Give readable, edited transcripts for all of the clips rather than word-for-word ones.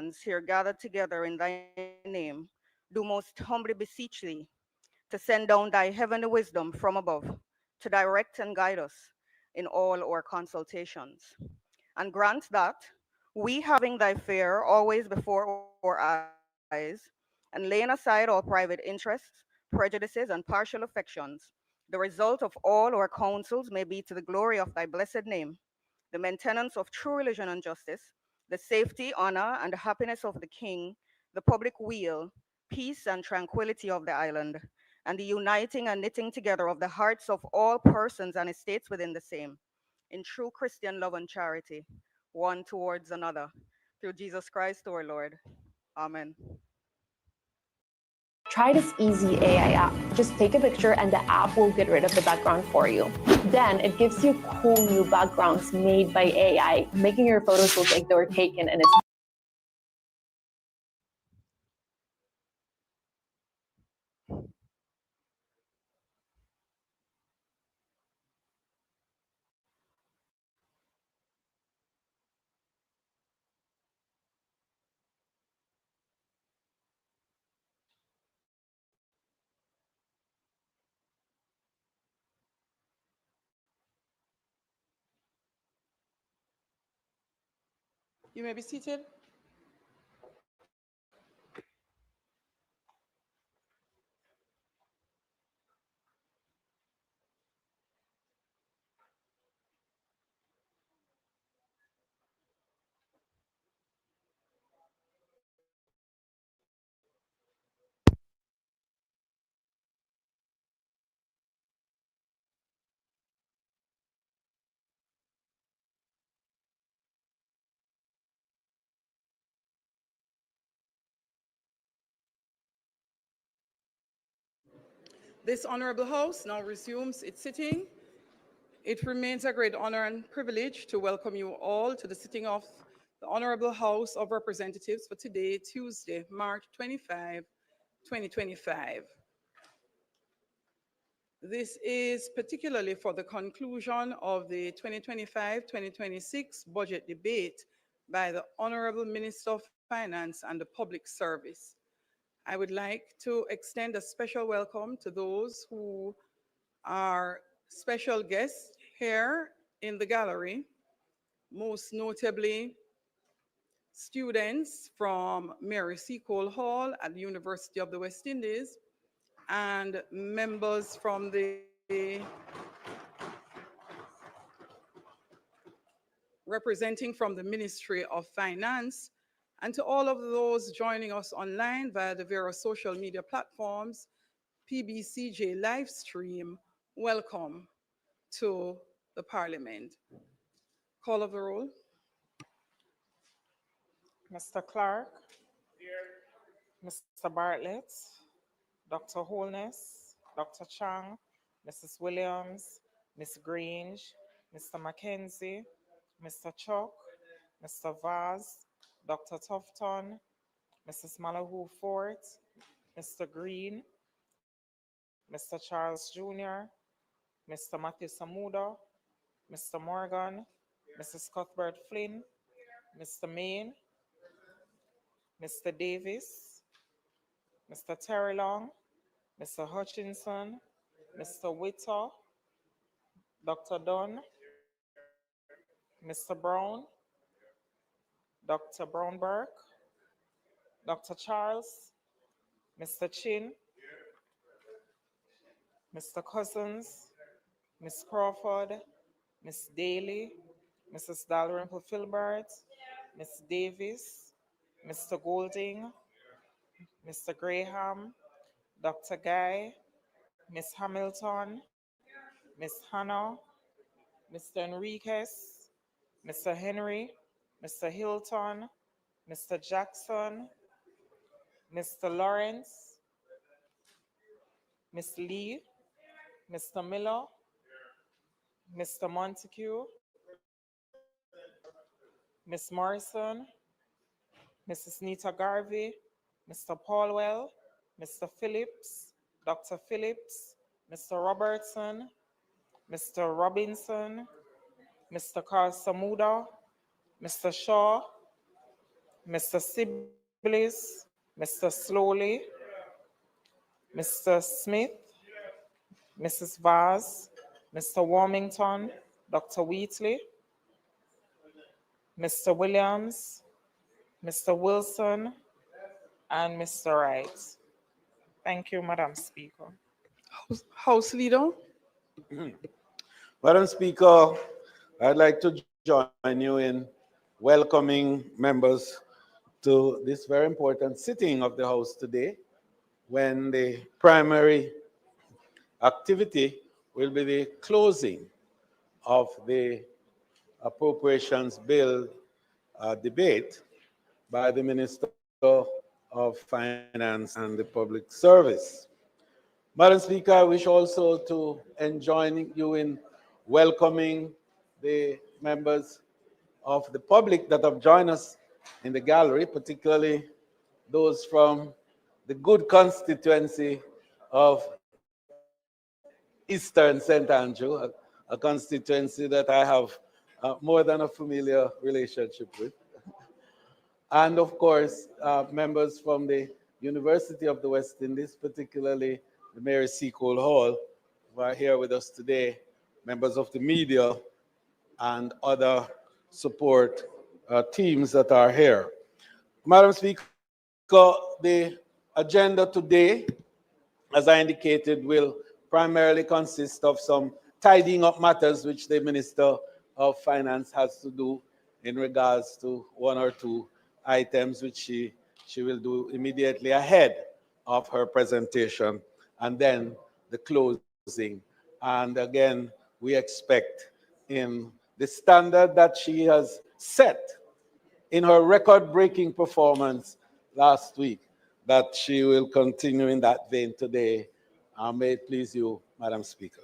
ones here gathered together in thy name, do most humbly beseech thee to send down thy heavenly wisdom from above, to direct and guide us in all our consultations. And grant that we, having thy fear always before our eyes, and laying aside all private interests, prejudices, and partial affections, the result of all our counsels may be to the glory of thy blessed name, the maintenance of true religion and justice, the safety, honor, and happiness of the king, the public weal, peace and tranquility of the island, and the uniting and knitting together of the hearts of all persons and estates within the same, in true Christian love and charity, one towards another, through Jesus Christ our Lord. Amen. Try this easy AI app. Just take a picture and the app will get rid of the background for you. Then it gives you cool new backgrounds made by AI, making your photos look like they were taken in its You may be seated. This honorable House now resumes its sitting. It remains a great honor and privilege to welcome you all to the sitting of the Honorable House of Representatives for today, Tuesday, March 25, 2025. This is particularly for the conclusion of the 2025-2026 budget debate by the Honorable Minister of Finance and the Public Service. I would like to extend a special welcome to those who are special guests here in the gallery, most notably students from Mary C. Cole Hall at the University of the West Indies and members from the representing from the Ministry of Finance, and to all of those joining us online via the various social media platforms, PBCJ live stream, welcome to the Parliament. Call of the roll. Mr. Clark, Mr. Bartlett, Dr. Holness, Dr. Chang, Mrs. Williams, Ms. Grange, Mr. Mackenzie, Mr. Chuck, Mr. Vaz, Dr. Tufton, Mrs. Malahoo Fort, Mr. Green, Mr. Charles Jr., Mr. Matthew Samuda, Mr. Morgan, Mrs. Cuthbert Flynn, Mr. Main, Mr. Davis, Mr. Terry Long, Mr. Hutchinson, Mr. Witter, Dr. Dunn, Mr. Brown, Dr. Brownberg, Dr. Charles, Mr. Chin, Mr. Cousins, Miss Crawford, Miss Daly, Mrs. Dalrymple Filbert, Miss Davis, Mr. Golding, Mr. Graham, Dr. Guy, Miss Hamilton, Miss Hannah, Mr. Enriquez, Mr. Henry, Mr. Hilton, Mr. Jackson, Mr. Lawrence, Miss Lee, Mr. Miller, Mr. Montague, Miss Morrison, Mrs. Nita Garvey, Mr. Paulwell, Mr. Phillips, Dr. Phillips, Mr. Robertson, Mr. Robinson, Mr. Carl Samuda, Mr. Shaw, Mr. Sibley's, Mr. Slowly, Mr. Smith, Mrs. Vaz, Mr. Warmington, Dr. Wheatley, Mr. Williams, Mr. Wilson, and Mr. Wright. Thank you, Madam Speaker. House Leader. Madam Speaker, I'd like to join you in welcoming members to this very important sitting of the House today, when the primary activity will be the closing of the appropriations bill debate by the Minister of Finance and the Public Service. Madam Speaker, I wish also to join you in welcoming the members of the public that have joined us in the gallery, particularly those from the good constituency of Eastern St. Andrew, a constituency that I have more than a familiar relationship with. And of course, members from the University of the West Indies, particularly the Mary C. Cole Hall, who are here with us today, members of the media, and other support teams that are here. Madam Speaker, the agenda today, as I indicated, will primarily consist of some tidying up matters which the Minister of Finance has to do in regards to one or two items which she will do immediately ahead of her presentation, and then the closing. And again, we expect in the standard that she has set in her record-breaking performance last week, that she will continue in that vein today. May it please you, Madam Speaker.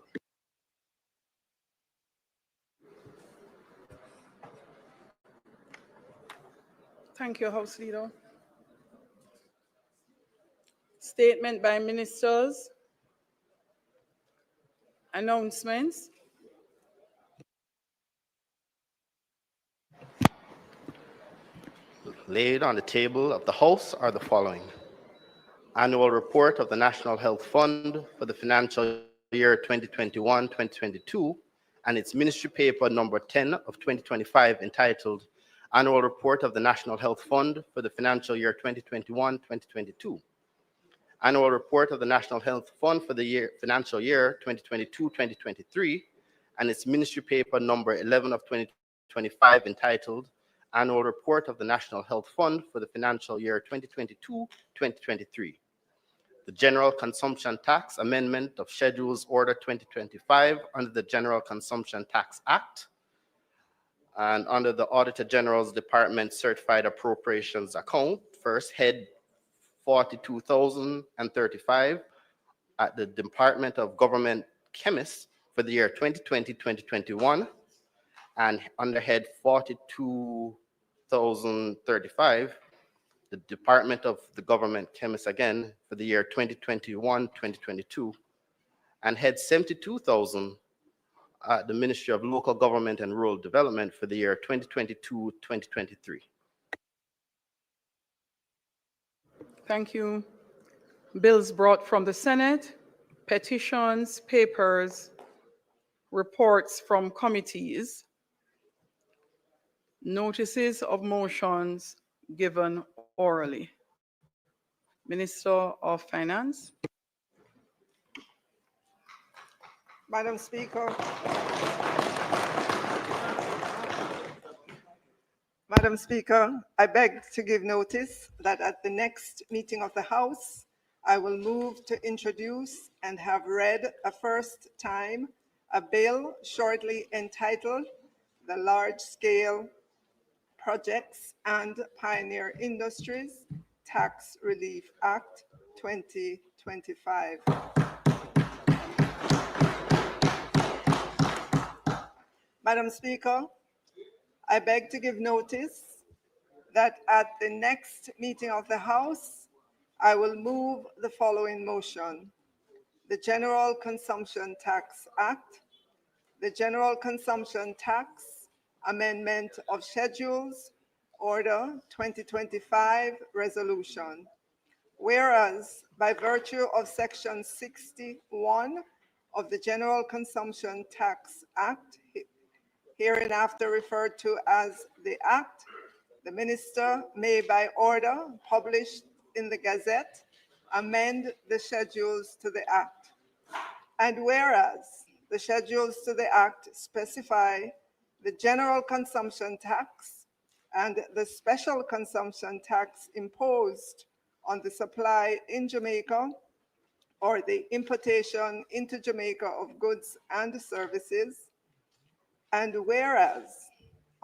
Thank you, House Leader. Statement by ministers. Announcements. Laid on the table of the House are the following: Annual Report of the National Health Fund for the financial year 2021-2022 and its Ministry Paper number 10 of 2025 entitled Annual Report of the National Health Fund for the financial year 2021-2022. Annual Report of the National Health Fund for the financial year 2022-2023 and its Ministry Paper number 11 of 2025 entitled Annual Report of the National Health Fund for the financial year 2022-2023. The General Consumption Tax Amendment of Schedules Order 2025 under the General Consumption Tax Act and under the Auditor General's Department Certified Appropriations Account, first head 42,035 at the Department of Government Chemists for the year 2020-2021, and under head 42,035, the Department of the Government Chemists again for the year 2021-2022, and head 72,000 at the Ministry of Local Government and Rural Development for the year 2022-2023. Thank you. Bills brought from the Senate, petitions, papers, reports from committees, notices of motions given orally. Minister of Finance. Madam Speaker. Madam Speaker, I beg to give notice that at the next meeting of the House, I will move to introduce and have read a first time a bill shortly entitled the Large-Scale Projects and Pioneer Industries Tax Relief Act 2025. Madam Speaker, I beg to give notice that at the next meeting of the House, I will move the following motion: the General Consumption Tax Act, the General Consumption Tax Amendment of Schedules, Order 2025 resolution. Whereas by virtue of Section 61 of the General Consumption Tax Act, hereinafter referred to as the Act, the Minister may by order published in the Gazette amend the schedules to the Act. And whereas the schedules to the Act specify the general consumption tax and the special consumption tax imposed on the supply in Jamaica or the importation into Jamaica of goods and services, and whereas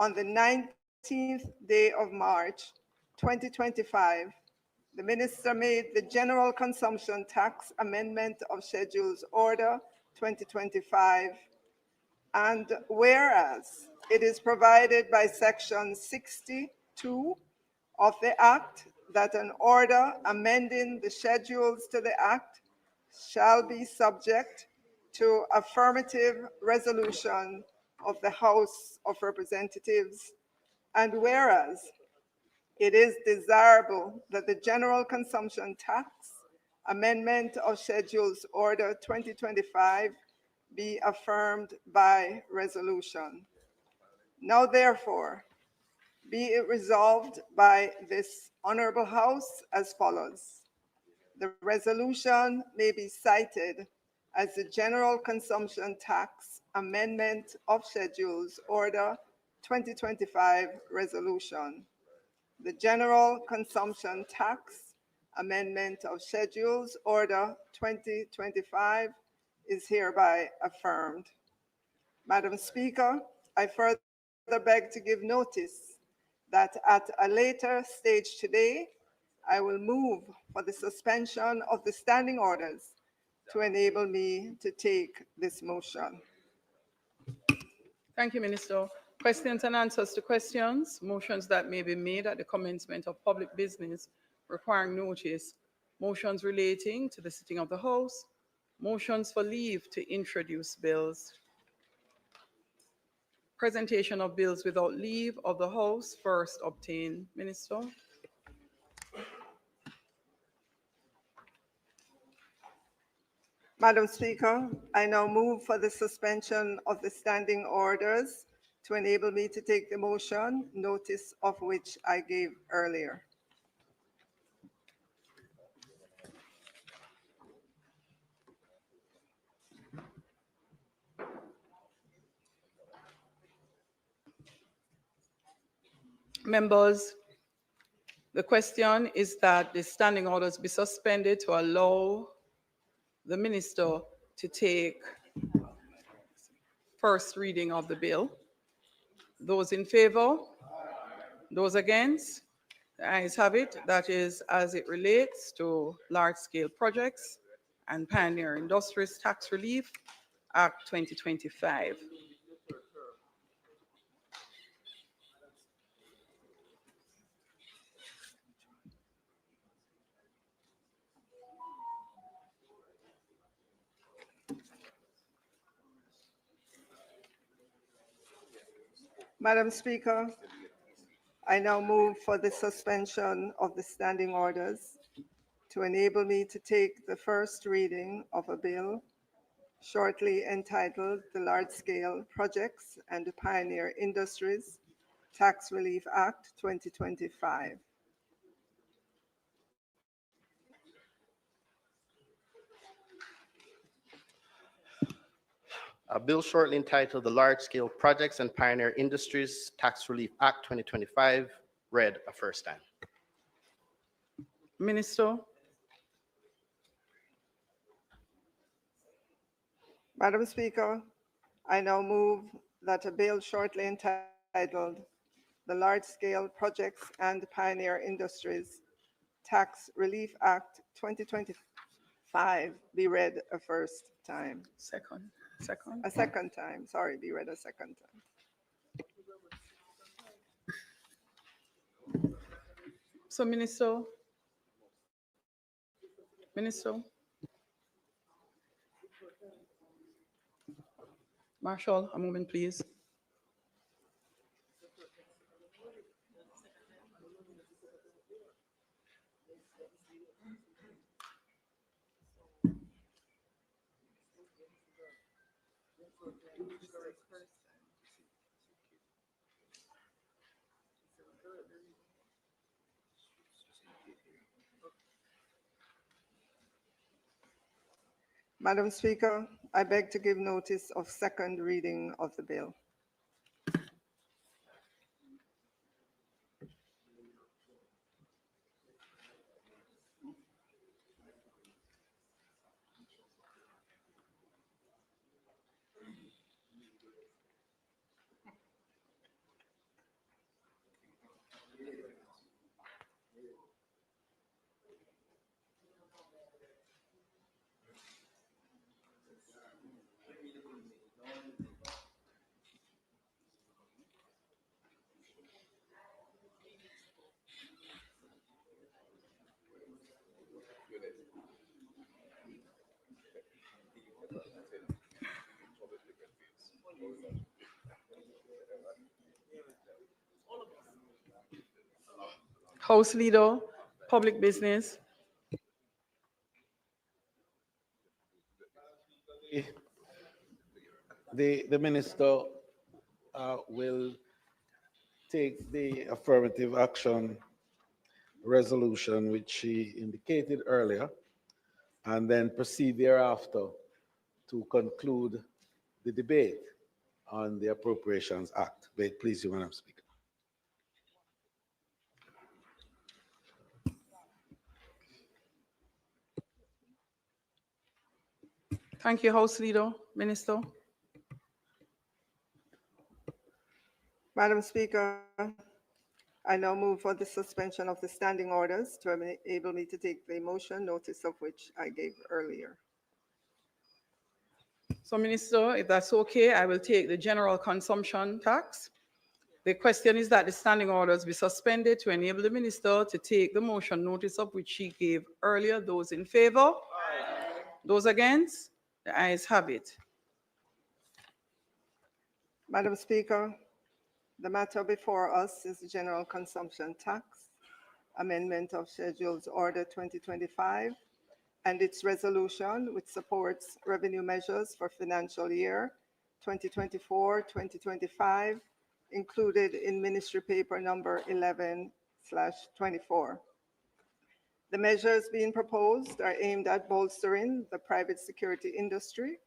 on the 19th day of March 2025, the Minister made the General Consumption Tax Amendment of Schedules Order 2025, and whereas it is provided by Section 62 of the Act that an order amending the schedules to the Act shall be subject to affirmative resolution of the House of Representatives, and whereas it is desirable that the General Consumption Tax Amendment of Schedules Order 2025 be affirmed by resolution. Now therefore, be it resolved by this Honorable House as follows. The resolution may be cited as the General Consumption Tax Amendment of Schedules Order 2025 resolution. The General Consumption Tax Amendment of Schedules Order 2025 is hereby affirmed. Madam Speaker, I further beg to give notice that at a later stage today, I will move for the suspension of the standing orders to enable me to take this motion. Thank you, Minister. Questions and answers to questions. Motions that may be made at the commencement of public business requiring notice. Motions relating to the sitting of the House. Motions for leave to introduce bills. Presentation of bills without leave of the House first obtained. Minister. Madam Speaker, I now move for the suspension of the standing orders to enable me to take the motion, notice of which I gave earlier. Members, the question is that the standing orders be suspended to allow the Minister to take first reading of the bill. Those in favor? Those against? The ayes have it. That is as it relates to large-scale projects and Pioneer Industries Tax Relief Act 2025. Madam Speaker, I now move for the suspension of the standing orders to enable me to take the first reading of a bill shortly entitled the Large-Scale Projects and Pioneer Industries Tax Relief Act 2025. A bill shortly entitled the Large-Scale Projects and Pioneer Industries Tax Relief Act 2025, read a first time. Minister. Madam Speaker, I now move that a bill shortly entitled the Large-Scale Projects and Pioneer Industries Tax Relief Act 2025 be read a first time. A second time, sorry, be read a second time. So, Minister. Marshall, a moment, please. Madam Speaker, I beg to give notice of second reading of the bill. House Leader, Public Business. The minister will take the affirmative action resolution, which she indicated earlier, and then proceed thereafter to conclude the debate on the Appropriations Act. Wait, please, you, Madam Speaker. Thank you, House Leader. Minister. Madam Speaker, I now move for the suspension of the standing orders to enable me to take the motion, notice of which I gave earlier. So, Minister, if that's okay, I will take the general consumption tax. The question is that the standing orders be suspended to enable the minister to take the motion, notice of which she gave earlier. Those in favor? Aye. Those against? The ayes have it. Madam Speaker, the matter before us is the general consumption tax, amendment of Schedules Order 2025, and its resolution, which supports revenue measures for financial year 2024-2025, included in Ministry Paper number 11/24. The measures being proposed are aimed at bolstering the private security industry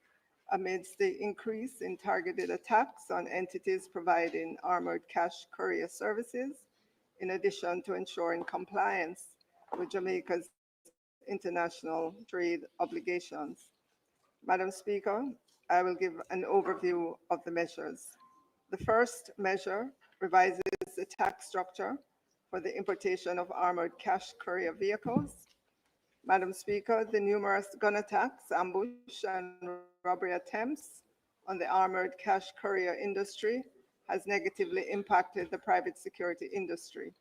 amidst the increase in targeted attacks on entities providing armored cash courier services, in addition to ensuring compliance with Jamaica's international trade obligations. Madam Speaker, I will give an overview of the measures. The first measure revises the tax structure for the importation of armored cash courier vehicles. Madam Speaker, the numerous gun attacks, ambush, and robbery attempts on the armored cash courier industry has negatively impacted the private security industry.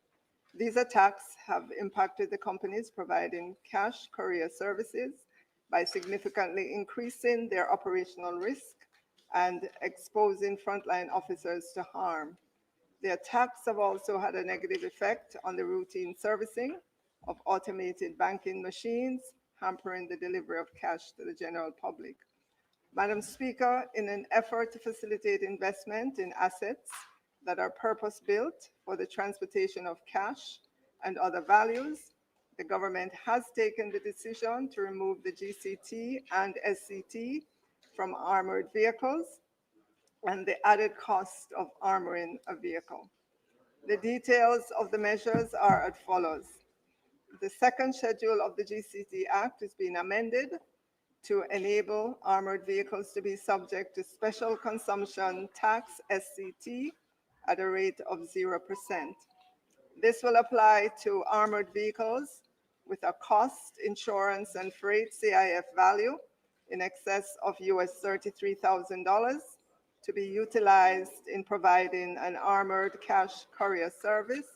These attacks have impacted the companies providing cash courier services by significantly increasing their operational risk and exposing frontline officers to harm. The attacks have also had a negative effect on the routine servicing of automated banking machines, hampering the delivery of cash to the general public. Madam Speaker, in an effort to facilitate investment in assets that are purpose-built for the transportation of cash and other values, the government has taken the decision to remove the GCT and SCT from armored vehicles and the added cost of armoring a vehicle. The details of the measures are as follows. The second schedule of the GCT Act is being amended to enable armored vehicles to be subject to special consumption tax SCT at a rate of 0%. This will apply to armored vehicles with a cost, insurance, and freight CIF value in excess of US $33,000 to be utilized in providing an armored cash courier service,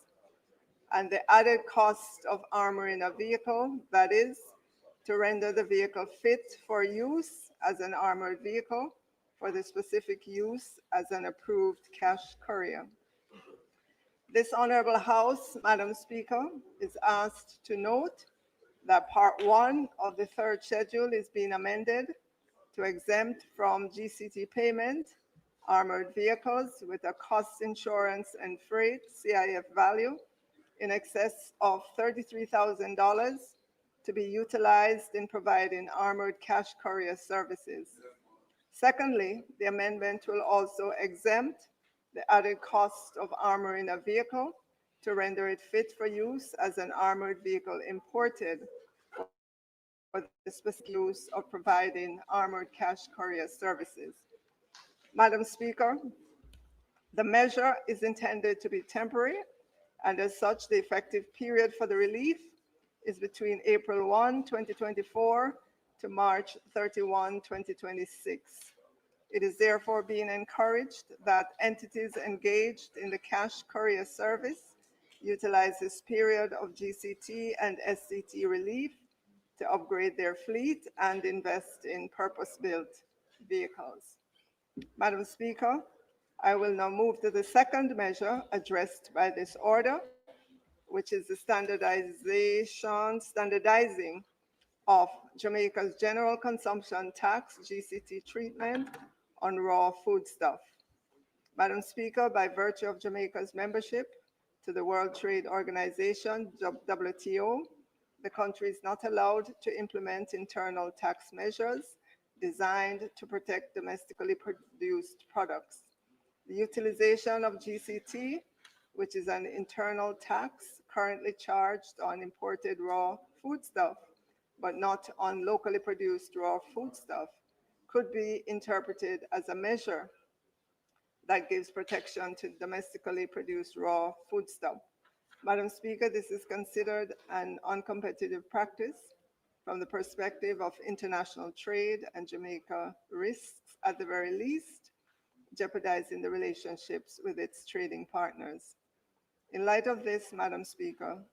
and the added cost of armoring a vehicle, that is, to render the vehicle fit for use as an armored vehicle for the specific use as an approved cash courier. This Honorable House, Madam Speaker, is asked to note that Part 1 of the third schedule is being amended to exempt from GCT payment armored vehicles with a cost, insurance, and freight CIF value in excess of $33,000 to be utilized in providing armored cash courier services. Secondly, the amendment will also exempt the added cost of armoring a vehicle to render it fit for use as an armored vehicle imported for the specific use of providing armored cash courier services. Madam Speaker, the measure is intended to be temporary, and as such, the effective period for the relief is between April 1, 2024 to March 31, 2026. It is therefore being encouraged that entities engaged in the cash courier service utilize this period of GCT and SCT relief to upgrade their fleet and invest in purpose-built vehicles. Madam Speaker, I will now move to the second measure addressed by this order, which is the standardizing of Jamaica's general consumption tax GCT treatment on raw foodstuff. Madam Speaker, by virtue of Jamaica's membership to the World Trade Organization, WTO, the country is not allowed to implement internal tax measures designed to protect domestically produced products. The utilization of GCT, which is an internal tax currently charged on imported raw foodstuff, but not on locally produced raw foodstuff, could be interpreted as a measure that gives protection to domestically produced raw foodstuff. Madam Speaker, this is considered an uncompetitive practice from the perspective of international trade, and Jamaica risks, at the very least, jeopardizing the relationships with its trading partners. In light of this, Madam Speaker,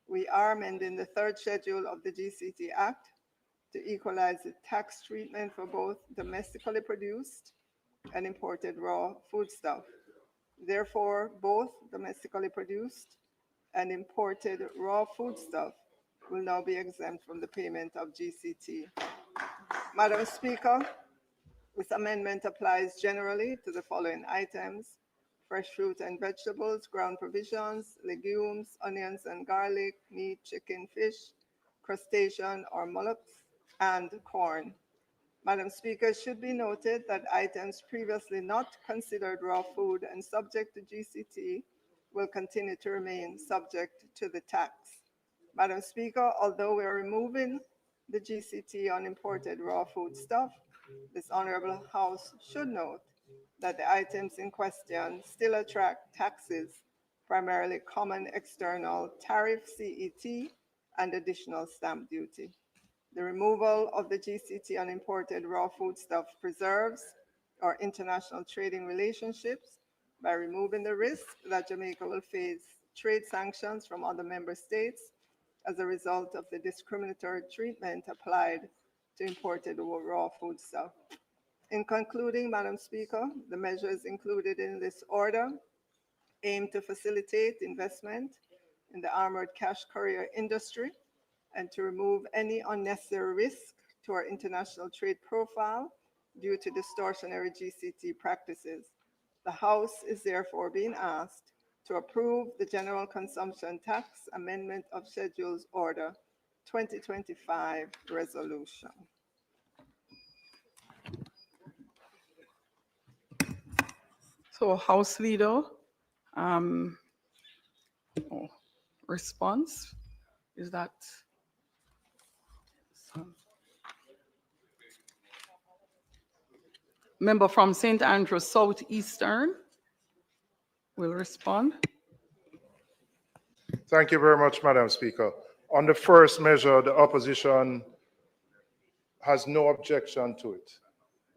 we are amending the third schedule of the GCT Act to equalize the tax treatment for both domestically produced and imported raw foodstuff. Therefore, both domestically produced and imported raw foodstuff will now be exempt from the payment of GCT. Madam Speaker, this amendment applies generally to the following items: fresh fruit and vegetables, ground provisions, legumes, onions and garlic, meat, chicken, fish, crustacean or mollusks, and corn. Madam Speaker, it should be noted that items previously not considered raw food and subject to GCT will continue to remain subject to the tax. Madam Speaker, although we are removing the GCT on imported raw food stuff, this Honorable House should note that the items in question still attract taxes, primarily common external tariff CET and additional stamp duty. The removal of the GCT on imported raw foodstuff preserves our international trading relationships by removing the risk that Jamaica will face trade sanctions from other member states as a result of the discriminatory treatment applied to imported raw foodstuff. In concluding, Madam Speaker, the measures included in this order aim to facilitate investment in the armored cash courier industry and to remove any unnecessary risk to our international trade profile due to distortionary GCT practices. The House is therefore being asked to approve the General Consumption Tax Amendment of Schedules Order 2025 resolution. So House Leader, response, is that? Member from St. Andrews Southeastern will respond. Thank you very much, Madam Speaker. On the first measure, the opposition has no objection to it.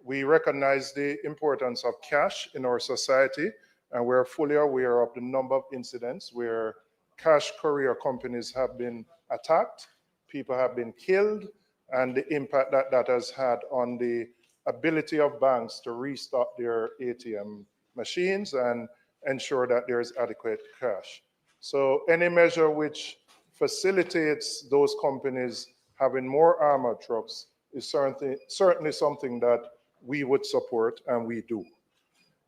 We recognize the importance of cash in our society, and we're fully aware of the number of incidents where cash courier companies have been attacked, people have been killed, and the impact that that has had on the ability of banks to restock their ATM machines and ensure that there is adequate cash. So any measure which facilitates those companies having more armored trucks is certainly something that we would support, and we do.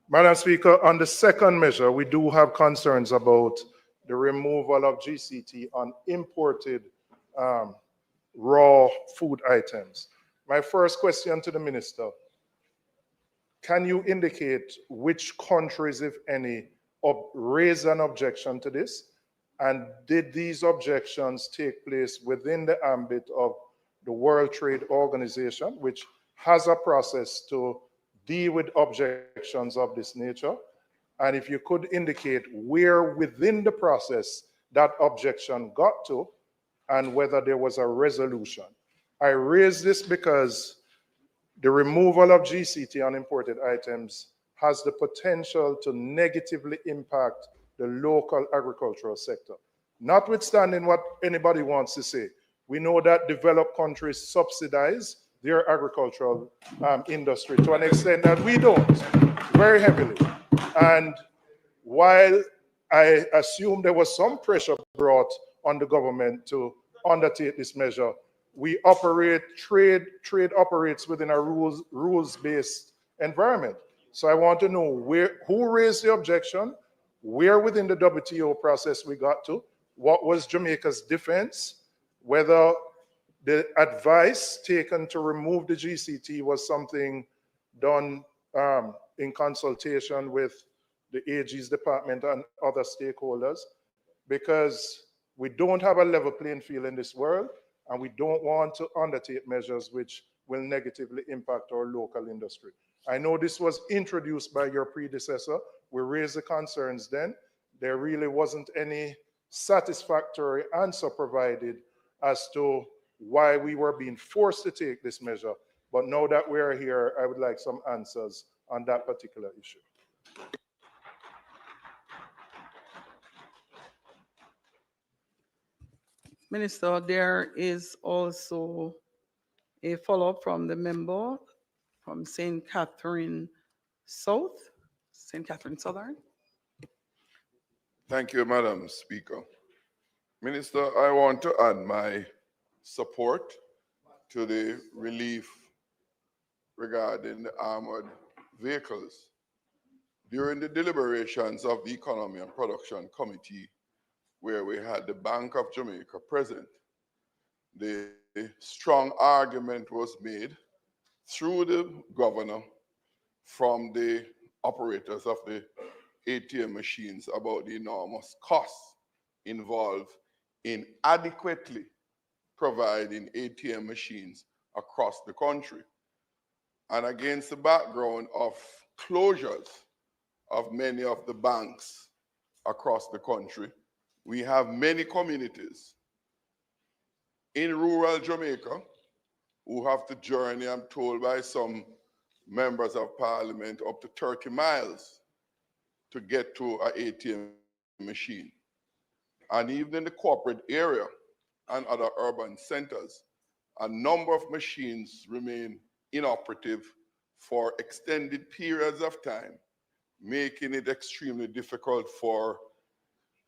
Madam Speaker, on the second measure, we do have concerns about the removal of GCT on imported raw food items. My first question to the Minister, can you indicate which countries, if any, raised an objection to this? And did these objections take place within the ambit of the World Trade Organization, which has a process to deal with objections of this nature? And if you could indicate where within the process that objection got to and whether there was a resolution. I raise this because the removal of GCT on imported items has the potential to negatively impact the local agricultural sector. Notwithstanding what anybody wants to say, we know that developed countries subsidize their agricultural industry to an extent that we don't, very heavily. And while I assume there was some pressure brought on the government to undertake this measure, we operate, trade operates within a rules-based environment. So I want to know who raised the objection, where within the WTO process we got to, what was Jamaica's defense, whether the advice taken to remove the GCT was something done in consultation with the AG's department and other stakeholders, because we don't have a level playing field in this world, and we don't want to undertake measures which will negatively impact our local industry. I know this was introduced by your predecessor. We raised the concerns then. There really wasn't any satisfactory answer provided as to why we were being forced to take this measure. But now that we're here, I would like some answers on that particular issue. Minister, there is also a follow-up from the member from St. Catherine South, St. Catherine Southern. Thank you, Madam Speaker. Minister, I want to add my support to the relief regarding the armored vehicles. During the deliberations of the Economy and Production Committee, where we had the Bank of Jamaica present, the strong argument was made through the governor from the operators of the ATM machines about the enormous costs involved in adequately providing ATM machines across the country. And against the background of closures of many of the banks across the country, we have many communities in rural Jamaica who have to journey, I'm told by some members of parliament, up to 30 miles to get to an ATM machine. And even in the corporate area and other urban centers, a number of machines remain inoperative for extended periods of time, making it extremely difficult for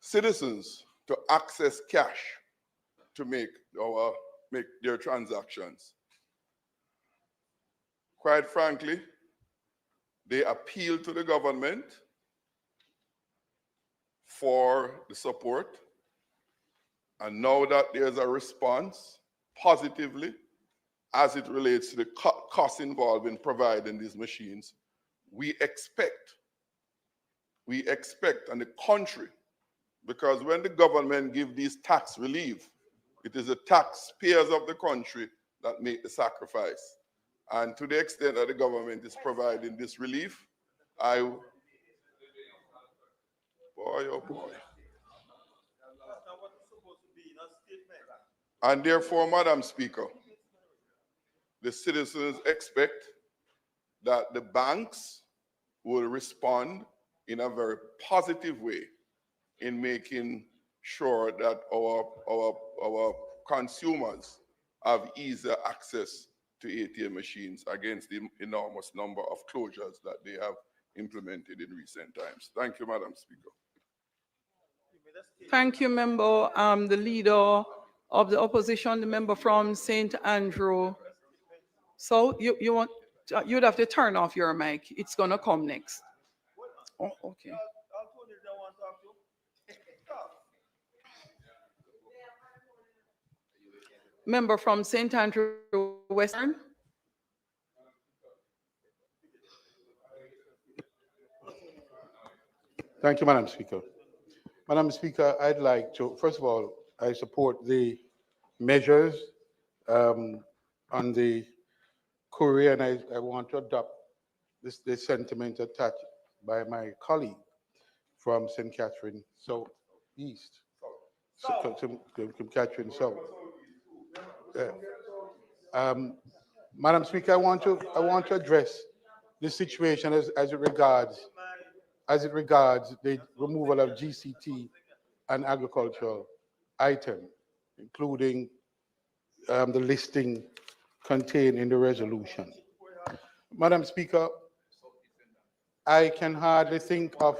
citizens to access cash to make their transactions. Quite frankly, they appeal to the government for the support. And now that there's a response positively as it relates to the cost involved in providing these machines, we expect, and the country, because when the government gives these tax relief, it is the taxpayers of the country that make the sacrifice. And to the extent that the government is providing this relief, boy, oh boy. And therefore, Madam Speaker, the citizens expect that the banks will respond in a very positive way in making sure that our consumers have easier access to ATM machines against the enormous number of closures that they have implemented in recent times. Thank you, Madam Speaker. Thank you, member. The leader of the opposition, the member from St. Andrew. So you want, you'd have to turn off your mic. It's gonna come next. Oh, okay. Member from St. Andrew Western. Thank you, Madam Speaker. Madam Speaker, I'd like to, first of all, I support the measures on the Korea, and I want to adopt this sentiment attached by my colleague from St. Catherine South East, St. Catherine South. Yeah. Madam Speaker, I want to address the situation as it regards the removal of GCT and agricultural item, including the listing contained in the resolution. Madam Speaker, I can hardly think of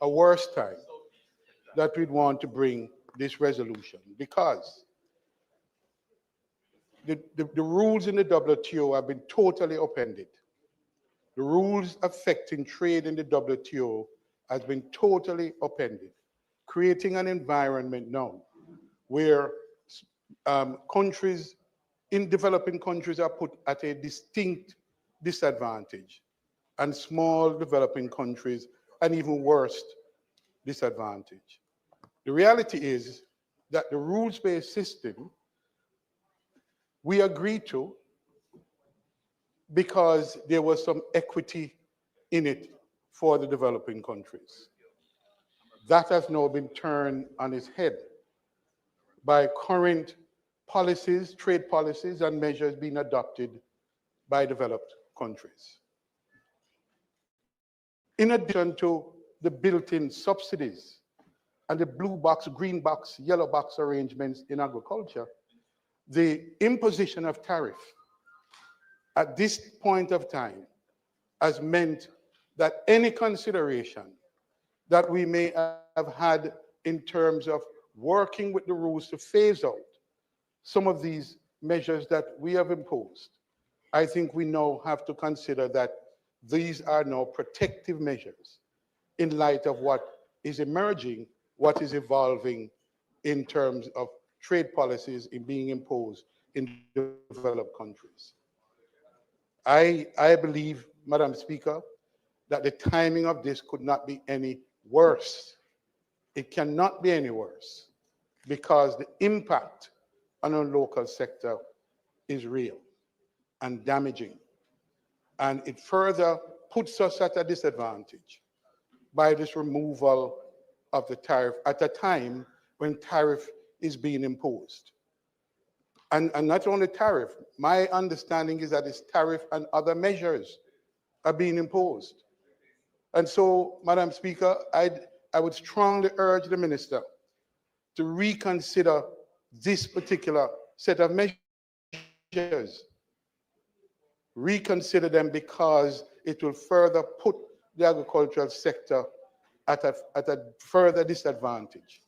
a worse time that we'd want to bring this resolution, because the rules in the WTO have been totally upended. The rules affecting trade in the WTO has been totally upended, creating an environment now where countries in developing countries are put at a distinct disadvantage, and small developing countries an even worse disadvantage. The reality is that the rules-based system we agreed to because there was some equity in it for the developing countries. That has now been turned on its head by current policies, trade policies, and measures being adopted by developed countries. In addition to the built-in subsidies and the blue box, green box, yellow box arrangements in agriculture, the imposition of tariff at this point of time has meant that any consideration that we may have had in terms of working with the rules to phase out some of these measures that we have imposed, I think we now have to consider that these are now protective measures in light of what is emerging, what is evolving in terms of trade policies in being imposed in developed countries. I believe, Madam Speaker, that the timing of this could not be any worse. It cannot be any worse, because the impact on our local sector is real and damaging. And it further puts us at a disadvantage by this removal of the tariff at a time when tariff is being imposed. And not only tariff, my understanding is that it's tariff and other measures are being imposed. And so, Madam Speaker, I would strongly urge the minister to reconsider this particular set of measures. Reconsider them, because it will further put the agricultural sector at a further disadvantage.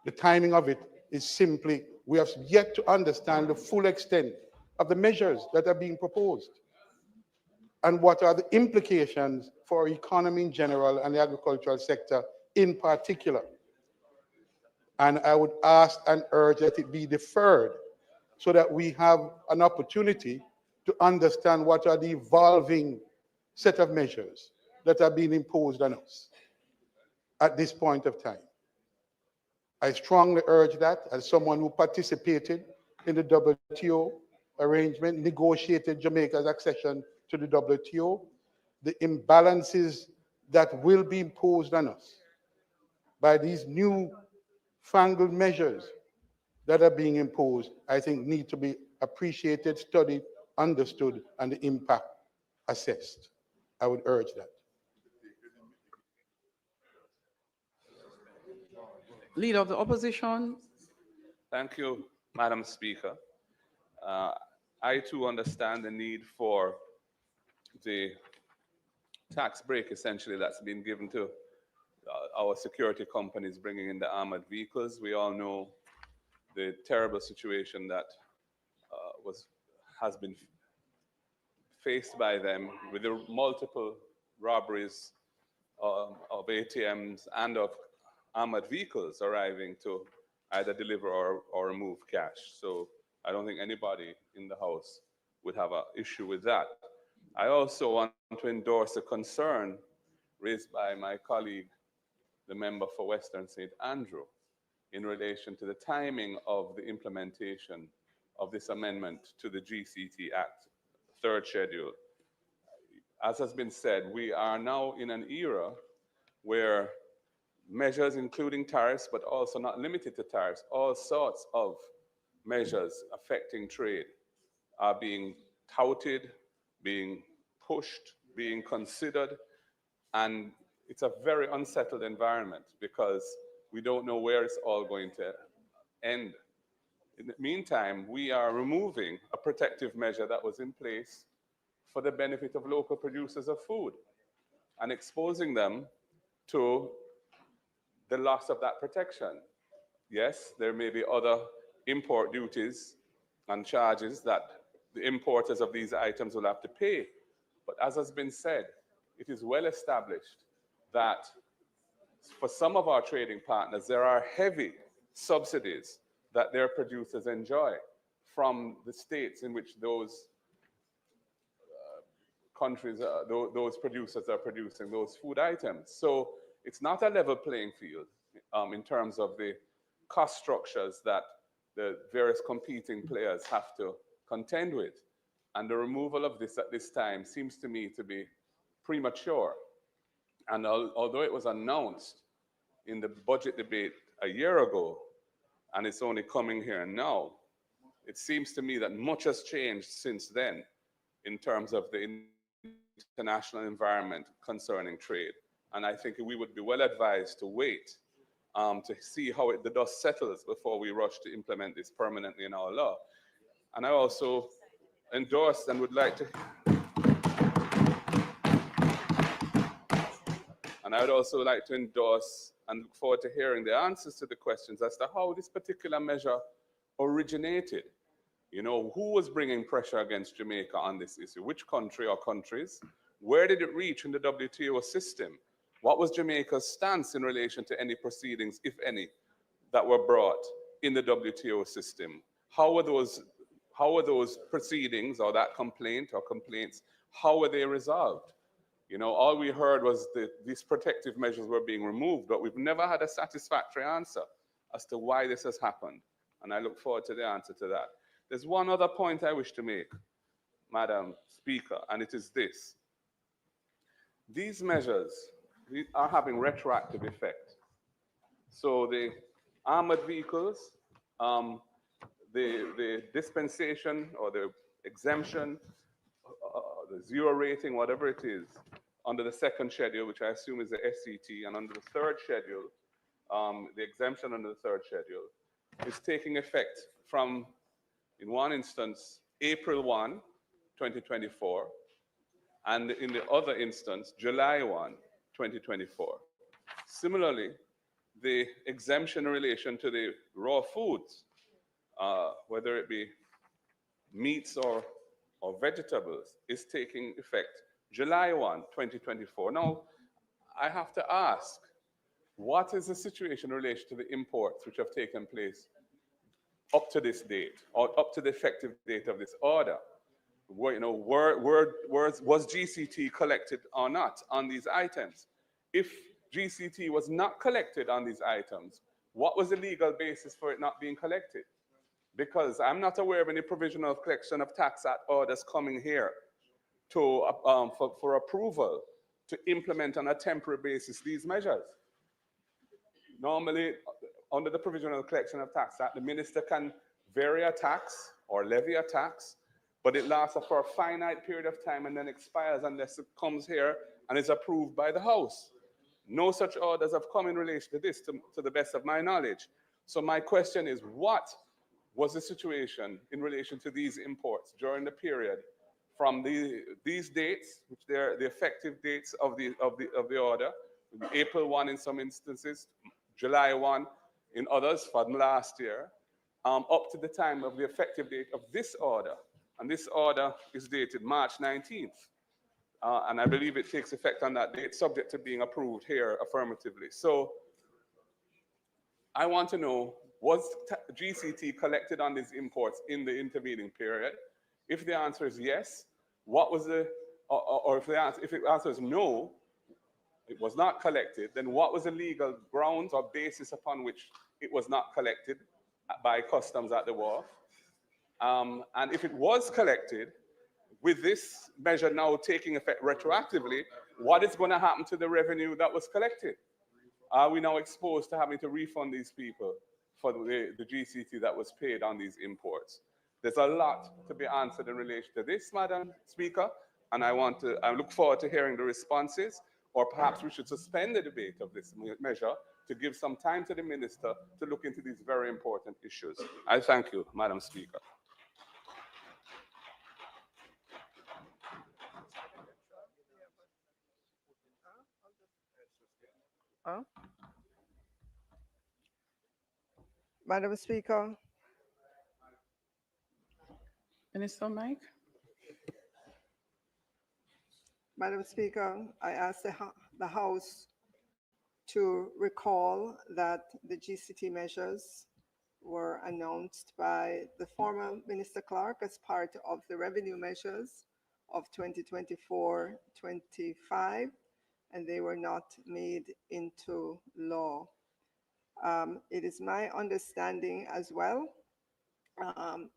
The timing of it is simply, we have yet to understand the full extent of the measures that are being proposed and what are the implications for our economy in general and the agricultural sector in particular. And I would ask and urge that it be deferred so that we have an opportunity to understand what are the evolving set of measures that are being imposed on us at this point of time. I strongly urge that, as someone who participated in the WTO arrangement, negotiated Jamaica's accession to the WTO, the imbalances that will be imposed on us by these new fangled measures that are being imposed, I think need to be appreciated, studied, understood, and the impact assessed. I would urge that. Leader of the opposition. Thank you, Madam Speaker. I too understand the need for the tax break essentially that's been given to our security companies bringing in the armored vehicles. We all know the terrible situation that has been faced by them with the multiple robberies of ATMs and of armored vehicles arriving to either deliver or remove cash. So I don't think anybody in the House would have an issue with that. I also want to endorse a concern raised by my colleague, the member for Western St. Andrew, in relation to the timing of the implementation of this amendment to the GCT Act, third schedule. As has been said, we are now in an era where measures including tariffs, but also not limited to tariffs, all sorts of measures affecting trade are being touted, being pushed, being considered, and it's a very unsettled environment because we don't know where it's all going to end. In the meantime, we are removing a protective measure that was in place for the benefit of local producers of food and exposing them to the loss of that protection. Yes, there may be other import duties and charges that the importers of these items will have to pay. But as has been said, it is well established that for some of our trading partners, there are heavy subsidies that their producers enjoy from the states in which those countries, those producers are producing those food items. So it's not a level playing field in terms of the cost structures that the various competing players have to contend with. And the removal of this at this time seems to me to be premature. And although it was announced in the budget debate a year ago, and it's only coming here now, it seems to me that much has changed since then in terms of the international environment concerning trade. And I think we would be well advised to wait to see how the dust settles before we rush to implement this permanently in our law. And I also endorse and would like to, and I would also like to endorse and look forward to hearing the answers to the questions as to how this particular measure originated. You know, who was bringing pressure against Jamaica on this issue? Which country or countries? Where did it reach in the WTO system? What was Jamaica's stance in relation to any proceedings, if any, that were brought in the WTO system? How were those proceedings or that complaint or complaints, how were they resolved? You know, all we heard was that these protective measures were being removed, but we've never had a satisfactory answer as to why this has happened. And I look forward to the answer to that. There's one other point I wish to make, Madam Speaker, and it is this. These measures are having retroactive effect. So the armored vehicles, the dispensation or the exemption, the zero rating, whatever it is, under the second schedule, which I assume is the SCT, and under the third schedule, the exemption under the third schedule, is taking effect from, in one instance, April 1, 2024, and in the other instance, July 1, 2024. Similarly, the exemption in relation to the raw foods, whether it be meats or vegetables, is taking effect July 1, 2024. Now, I have to ask, what is the situation in relation to the imports which have taken place up to this date, or up to the effective date of this order? Was GCT collected or not on these items? If GCT was not collected on these items, what was the legal basis for it not being collected? Because I'm not aware of any provisional collection of tax act orders coming here to, for approval to implement on a temporary basis these measures. Normally, under the provisional collection of tax act, the minister can vary a tax or levy a tax, but it lasts for a finite period of time and then expires unless it comes here and is approved by the House. No such orders have come in relation to this, to the best of my knowledge. So my question is, what was the situation in relation to these imports during the period from these dates, which they're the effective dates of the order, April 1 in some instances, July 1 in others from last year, up to the time of the effective date of this order. And this order is dated March 19th. And I believe it takes effect on that date, subject to being approved here affirmatively. So I want to know, was GCT collected on these imports in the intervening period? If the answer is yes, what was the, or if the answer is no, it was not collected, then what was the legal grounds or basis upon which it was not collected by customs at the wharf? And if it was collected, with this measure now taking effect retroactively, what is going to happen to the revenue that was collected? Are we now exposed to having to refund these people for the GCT that was paid on these imports? There's a lot to be answered in relation to this, Madam Speaker, and I look forward to hearing the responses, or perhaps we should suspend the debate of this measure to give some time to the Minister to look into these very important issues. I thank you, Madam Speaker. Madam Speaker. Minister Mike. Madam Speaker, I ask the House to recall that the GCT measures were announced by the former Minister Clark as part of the revenue measures of 2024-25, and they were not made into law. It is my understanding as well,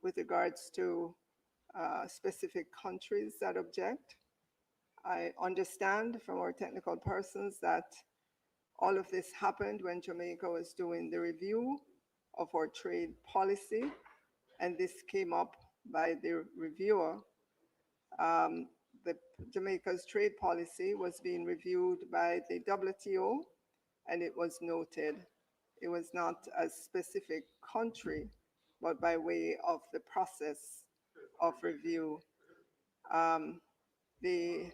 with regards to specific countries that object. I understand from our technical persons that all of this happened when Jamaica was doing the review of our trade policy, and this came up by the reviewer. Jamaica's trade policy was being reviewed by the WTO, and it was noted it was not a specific country, but by way of the process of review. The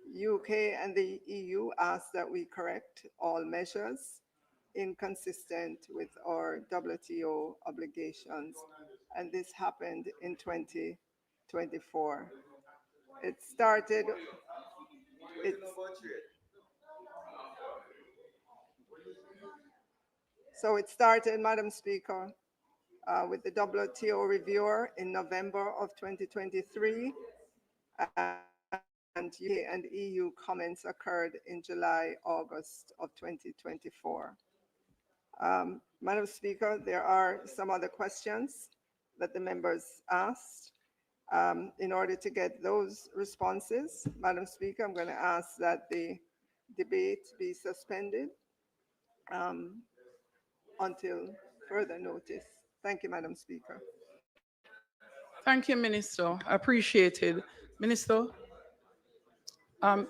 UK and the EU asked that we correct all measures inconsistent with our WTO obligations, and this happened in 2024. It started, Madam Speaker, with the WTO reviewer in November of 2023, and UK and EU comments occurred in July, August of 2024. Madam Speaker, there are some other questions that the members asked. In order to get those responses, Madam Speaker, I'm going to ask that the debate be suspended until further notice. Thank you, Madam Speaker. Thank you, Minister. Appreciated. Minister? Members,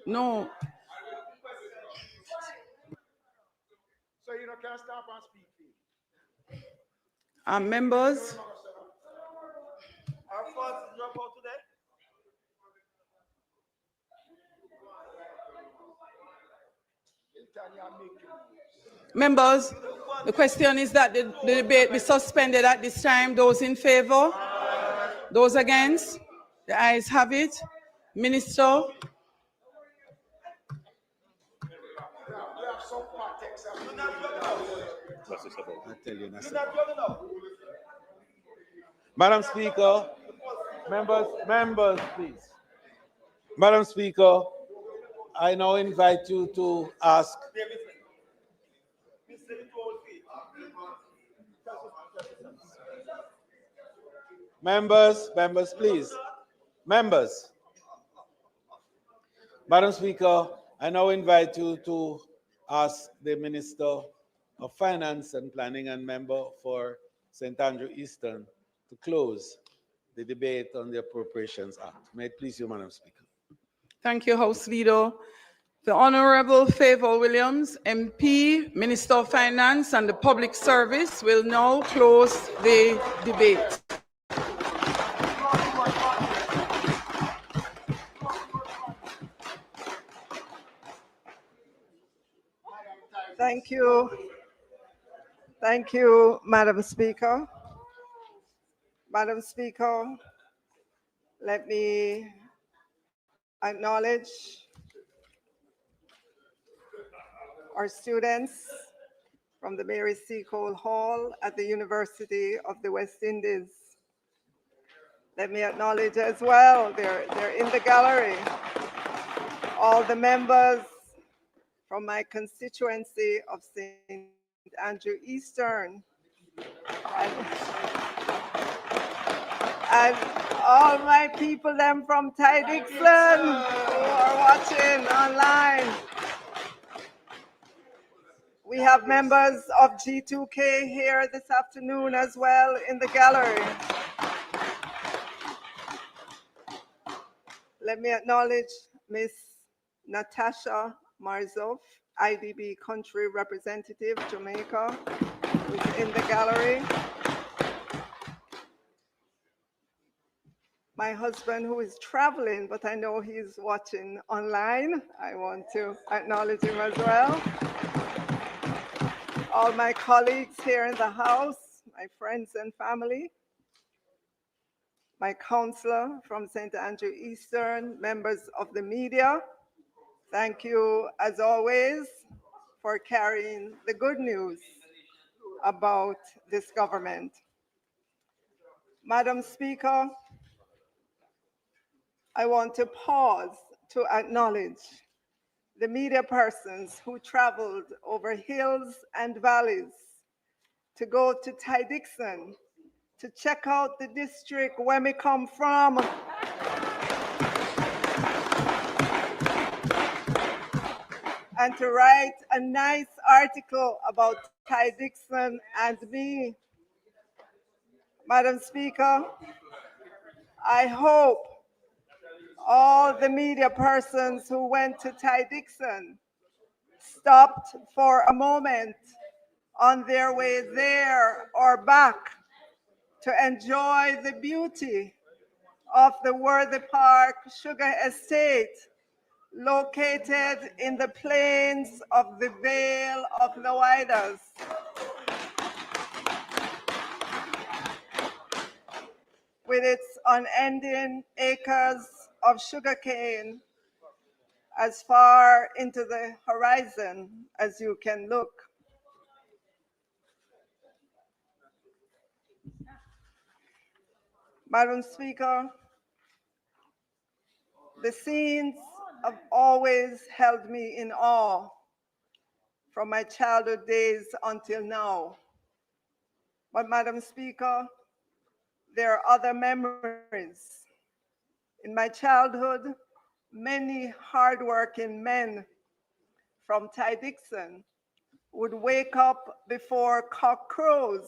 no. So you can't stop and speak. Members. Our first drop out today. Members, the question is that the debate be suspended at this time. Those in favor? Those against? The ayes have it. Minister? Madam Speaker, members, please. Madam Speaker, I now invite you to ask. Members, please. Members. Madam Speaker, I now invite you to ask the Minister of Finance and Planning and member for St. Andrew Eastern to close the debate on the Appropriations Act. May it please you, Madam Speaker. Thank you, House Leader. The Honorable Fayval Williams, MP, Minister of Finance and the Public Service, will now close the debate. Thank you. Thank you, Madam Speaker. Madam Speaker, let me acknowledge our students from the Mary C. Cole Hall at the University of the West Indies. Let me acknowledge as well, they're in the gallery, all the members from my constituency of St. Andrew Eastern, and all my people them from Ty Dixon who are watching online. We have members of G2K here this afternoon as well in the gallery. Let me acknowledge Miss Natasha Marzov, IDB Country Representative, Jamaica, who's in the gallery. My husband, who is traveling, but I know he's watching online. I want to acknowledge him as well. All my colleagues here in the House, my friends and family, my counselor from St. Andrew Eastern, members of the media, thank you as always for carrying the good news about this government. Madam Speaker, I want to pause to acknowledge the media persons who traveled over hills and valleys to go to Ty Dixon to check out the district where we come from. And to write a nice article about Ty Dixon and me. Madam Speaker, I hope all the media persons who went to Ty Dixon stopped for a moment on their way there or back to enjoy the beauty of the Worthy Park Sugar Estate located in the plains of the Vale of Loidas. With its unending acres of sugarcane as far into the horizon as you can look. Madam Speaker, the scenes have always held me in awe from my childhood days until now. But Madam Speaker, there are other memories. In my childhood, many hardworking men from Ty Dixon would wake up before cock crows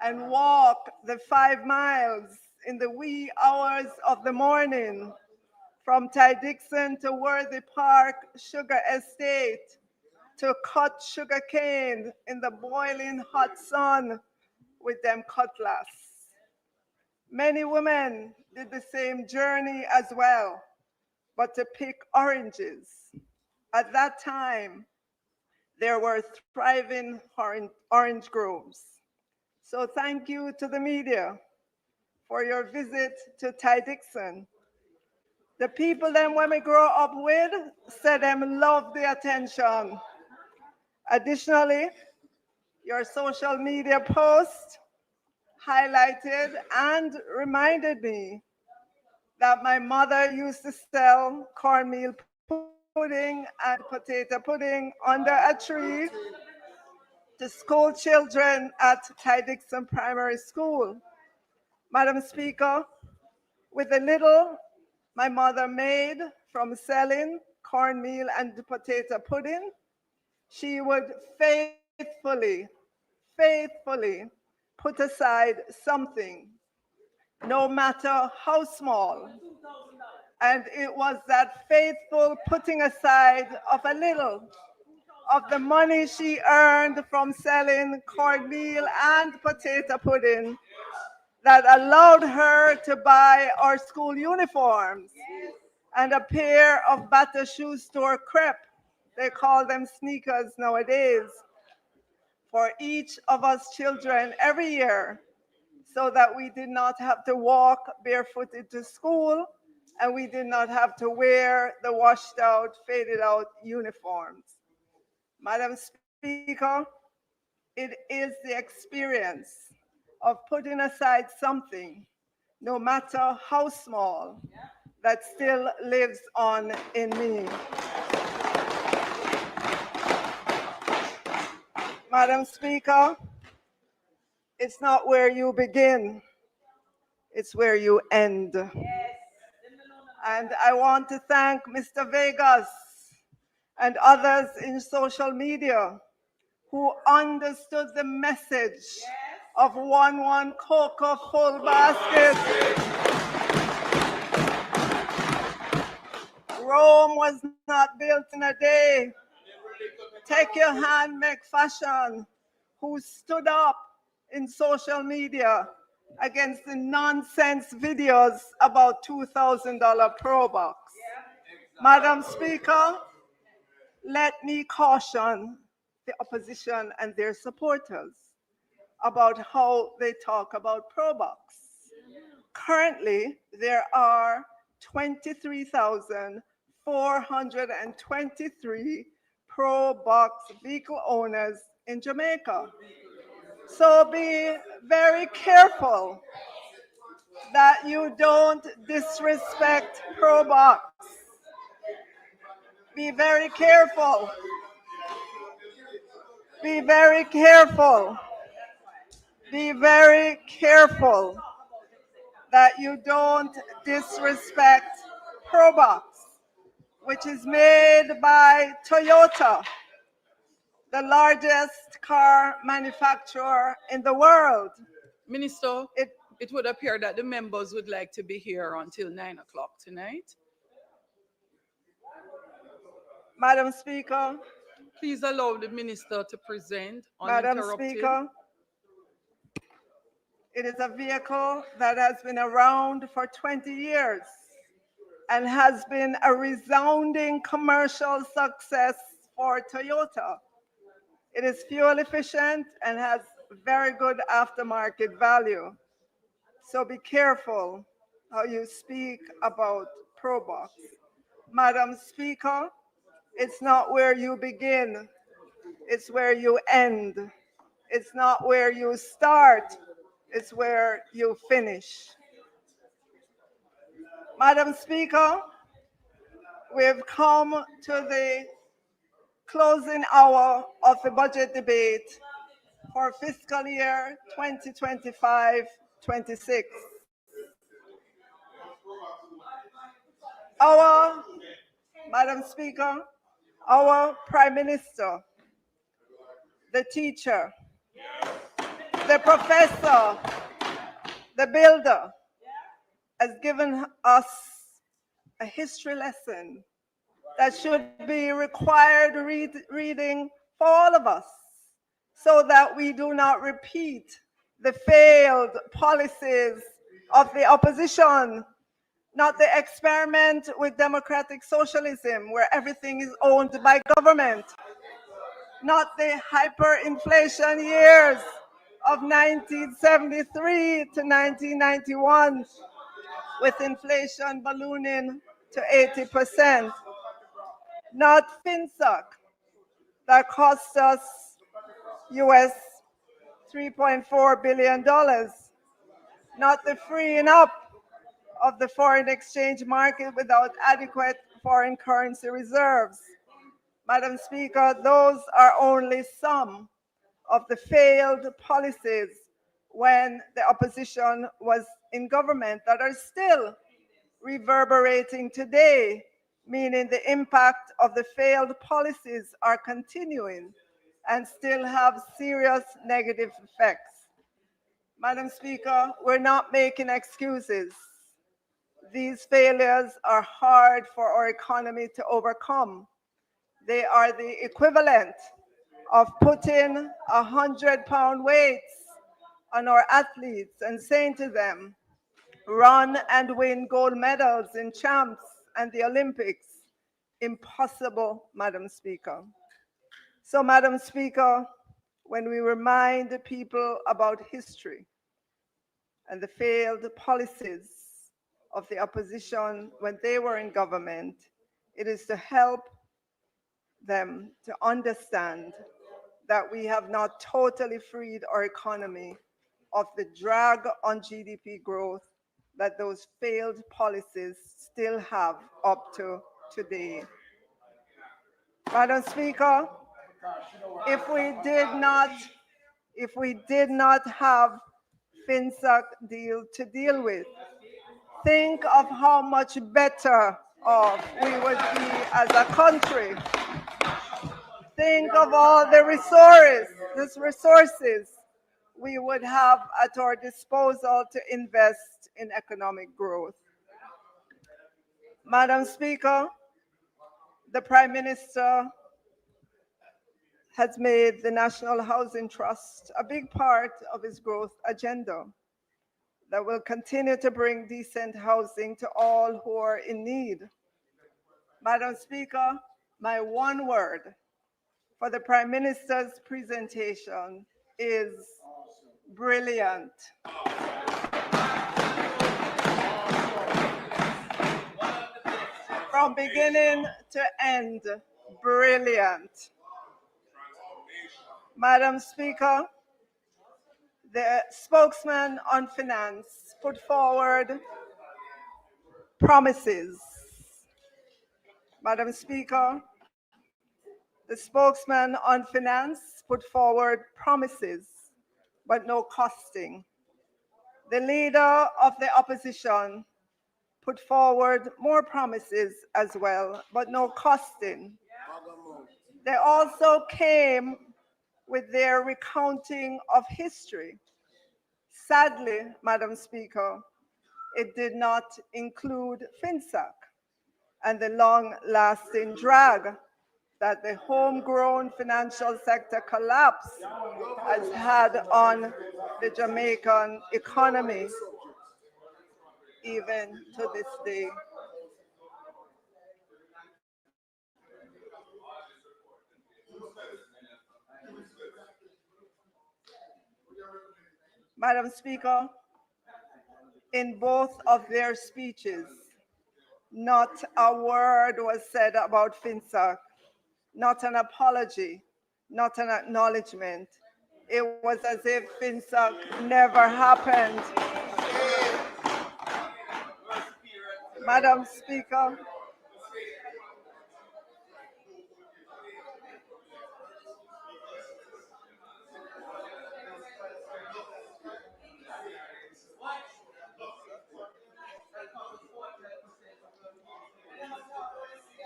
and walk the 5 miles in the wee hours of the morning from Ty Dixon to Worthy Park Sugar Estate to cut sugar cane in the boiling hot sun with them cutlass. Many women did the same journey as well, but to pick oranges. At that time, there were thriving orange groves. So thank you to the media for your visit to Ty Dixon. The people them when we grow up with said them love the attention. Additionally, your social media post highlighted and reminded me that my mother used to sell cornmeal pudding and potato pudding under a tree to school children at Ty Dixon Primary School. Madam Speaker, with the little my mother made from selling cornmeal and potato pudding, she would faithfully put aside something, no matter how small. And it was that faithful putting aside of a little of the money she earned from selling cornmeal and potato pudding that allowed her to buy our school uniforms and a pair of Batter Shoe Store crepe, they call them sneakers nowadays, for each of us children every year, so that we did not have to walk barefooted to school and we did not have to wear the washed out, faded out uniforms. Madam Speaker, it is the experience of putting aside something, no matter how small, that still lives on in me. Madam Speaker, it's not where you begin, it's where you end. And I want to thank Mr. Vegas and others in social media who understood the message of one cocoa full basket. Rome was not built in a day. Take your hand, make fashion, who stood up in social media against the nonsense videos about $2,000 Pro Box. Madam Speaker, let me caution the opposition and their supporters about how they talk about Pro Box. Currently, there are 23,423 Pro Box vehicle owners in Jamaica. So be very careful that you don't disrespect Pro Box. Be very careful. Be very careful. Be very careful that you don't disrespect Pro Box, which is made by Toyota, the largest car manufacturer in the world. Minister, it would appear that the members would like to be here until 9 o'clock tonight. Madam Speaker. Please allow the minister to present Madam uninterrupted. Speaker, it is a vehicle that has been around for 20 years and has been a resounding commercial success for Toyota. It is fuel efficient and has very good aftermarket value. So be careful how you speak about Pro Box. Madam Speaker, it's not where you begin, it's where you end. It's not where you start, it's where you finish. Madam Speaker, we've come to the closing hour of the budget debate for fiscal year 2025-26. Madam Speaker, our Prime Minister, the teacher, the professor, the builder, has given us a history lesson that should be required reading for all of us, so that we do not repeat the failed policies of the opposition, not the experiment with democratic socialism where everything is owned by government, not the hyperinflation years of 1973 to 1991 with inflation ballooning to 80%, not FinSoc that cost us US $3.4 billion, not the freeing up of the foreign exchange market without adequate foreign currency reserves. Madam Speaker, those are only some of the failed policies when the opposition was in government that are still reverberating today, meaning the impact of the failed policies are continuing and still have serious negative effects. Madam Speaker, we're not making excuses. These failures are hard for our economy to overcome. They are the equivalent of putting 100-pound weights on our athletes and saying to them, run and win gold medals in champs and the Olympics. Impossible, Madam Speaker. So, Madam Speaker, when we remind people about history and the failed policies of the opposition when they were in government, it is to help them to understand that we have not totally freed our economy of the drag on GDP growth that those failed policies still have up to today. Madam Speaker, if we did not have FinSAC deal to deal with, think of how much better off we would be as a country. Think of all the resources we would have at our disposal to invest in economic growth. Madam Speaker, the Prime Minister has made the National Housing Trust a big part of his growth agenda that will continue to bring decent housing to all who are in need. Madam Speaker, my one word for the Prime Minister's presentation is brilliant. From beginning to end, brilliant. Madam Speaker, the spokesman on finance put forward promises. Madam Speaker, the spokesman on finance put forward promises, but no costing. The leader of the opposition put forward more promises as well, but no costing. They also came with their recounting of history. Sadly, Madam Speaker, it did not include FinSAC and the long-lasting drag that the homegrown financial sector collapse has had on the Jamaican economy, even to this day. Madam Speaker, in both of their speeches, not a word was said about FinSAC, not an apology, not an acknowledgement. It was as if FinSAC never happened. Madam Speaker,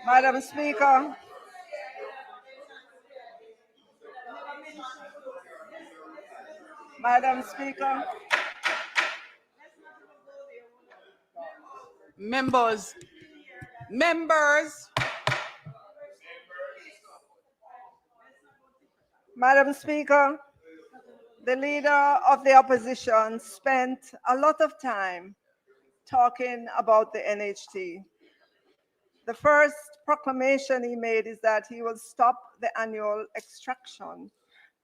Madam Speaker, Madam Speaker, Members, Madam Speaker, the leader of the opposition spent a lot of time talking about the NHT. The first proclamation he made is that he will stop the annual extraction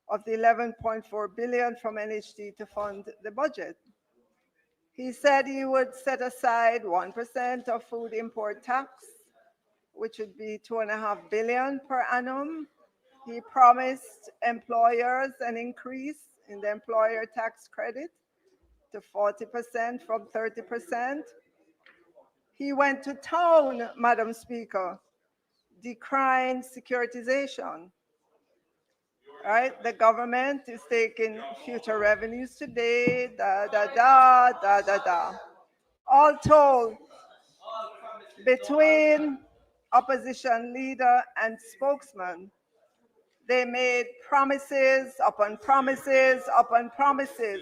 of the 11.4 billion from NHT to fund the budget. He said he would set aside 1% of food import tax, which would be 2.5 billion per annum. He promised employers an increase in the employer tax credit to 40% from 30%. He went to town, Madam Speaker, decrying securitization. right? The government is taking future revenues today, da, da, da, da, da, da. All told, between opposition leader and spokesman, they made promises upon promises upon promises.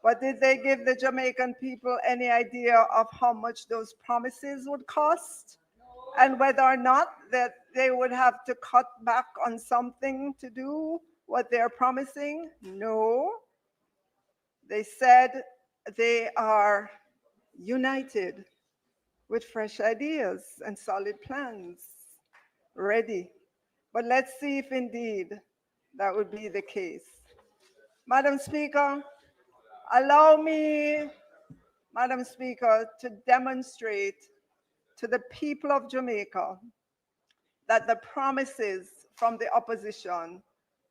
But did they give the Jamaican people any idea of how much those promises would cost? And whether or not that they would have to cut back on something to do what they're promising? No. They said they are united with fresh ideas and solid plans, ready. But let's see if indeed that would be the case. Madam Speaker, allow me, Madam Speaker, to demonstrate to the people of Jamaica that the promises from the opposition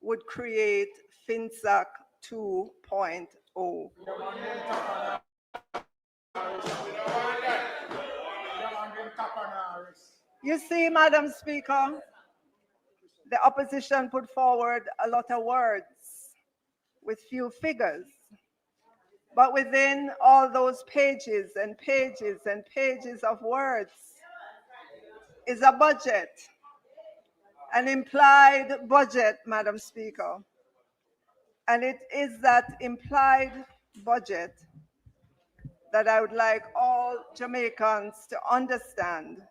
would create FinSAC 2.0. You see, Madam Speaker, the opposition put forward a lot of words with few figures. But within all those pages and pages and pages of words is a budget, an implied budget, Madam Speaker. And it is that implied budget that I would like all Jamaicans to understand,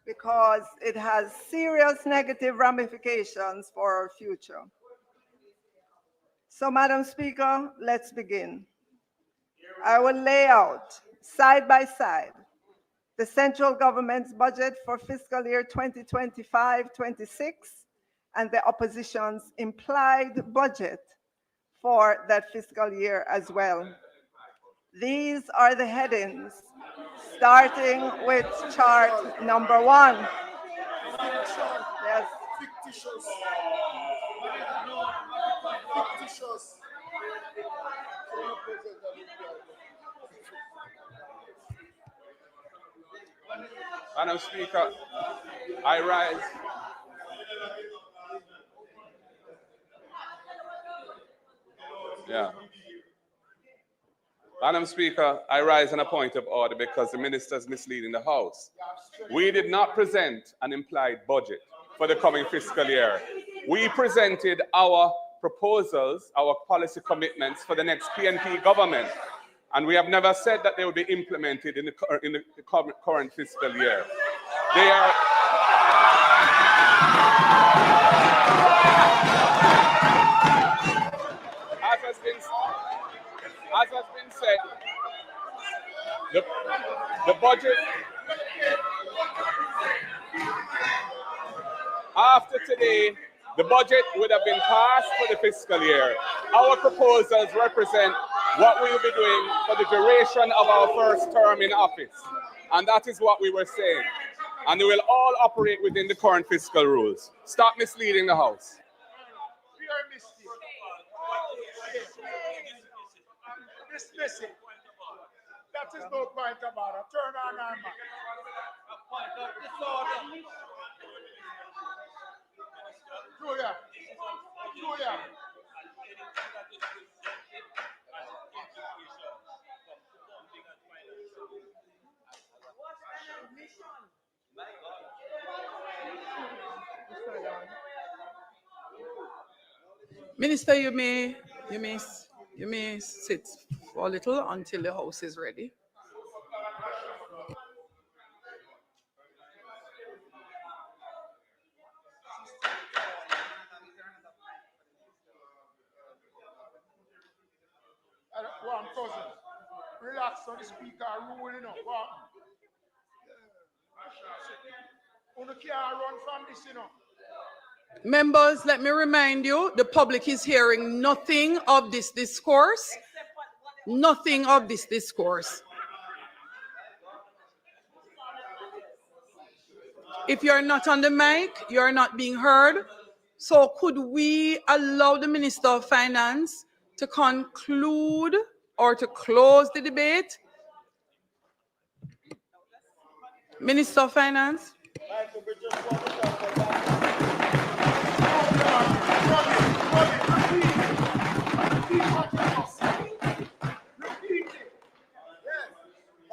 because it has serious negative ramifications for our future. So, Madam Speaker, let's begin. I will lay out side by side the central government's budget for fiscal year 2025-26 and the opposition's implied budget for that fiscal year as well. These are the headings, starting with chart number 1. Yes. Madam Speaker, I rise. Yeah. Madam Speaker, I rise on a point of order because the minister is misleading the House. We did not present an implied budget for the coming fiscal year. We presented our proposals, our policy commitments for the next PNP government. And we have never said that they will be implemented in the current fiscal year. They are... As has been said, the budget, after today, the budget would have been passed for the fiscal year. Our proposals represent what we will be doing for the duration of our first term in office. And that is what we were saying. And they will all operate within the current fiscal rules. Stop misleading the House. Dismiss it. That is no point about it. Turn on our man. Julia. Julia. Minister, you may sit for a little until the House is ready. One cousin. Relax on the speaker rule, you know. You can't run from this, you know. Members, let me remind you, the public is hearing nothing of this discourse. Nothing of this discourse. If you're not on the mic, you're not being heard. So could we allow the Minister of Finance to conclude or to close the debate? Minister of Finance.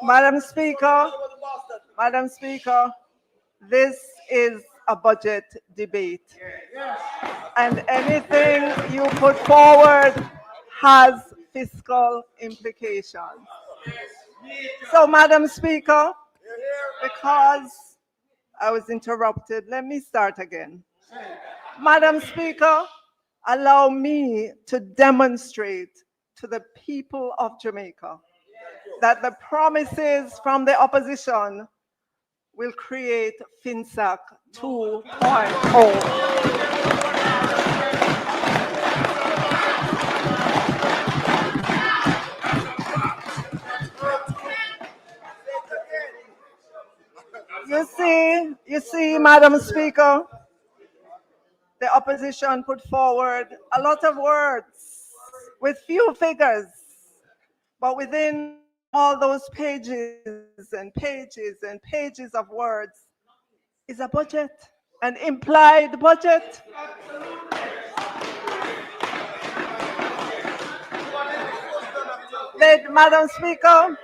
Madam Speaker, Madam Speaker, this is a budget debate. And anything you put forward has fiscal implications. So, Madam Speaker, because I was interrupted, let me start again. Madam Speaker, allow me to demonstrate to the people of Jamaica that the promises from the opposition will create FinSAC 2.0. You see, Madam Speaker, the opposition put forward a lot of words with few figures, but within all those pages and pages and pages of words is a budget, an implied budget. Madam Speaker,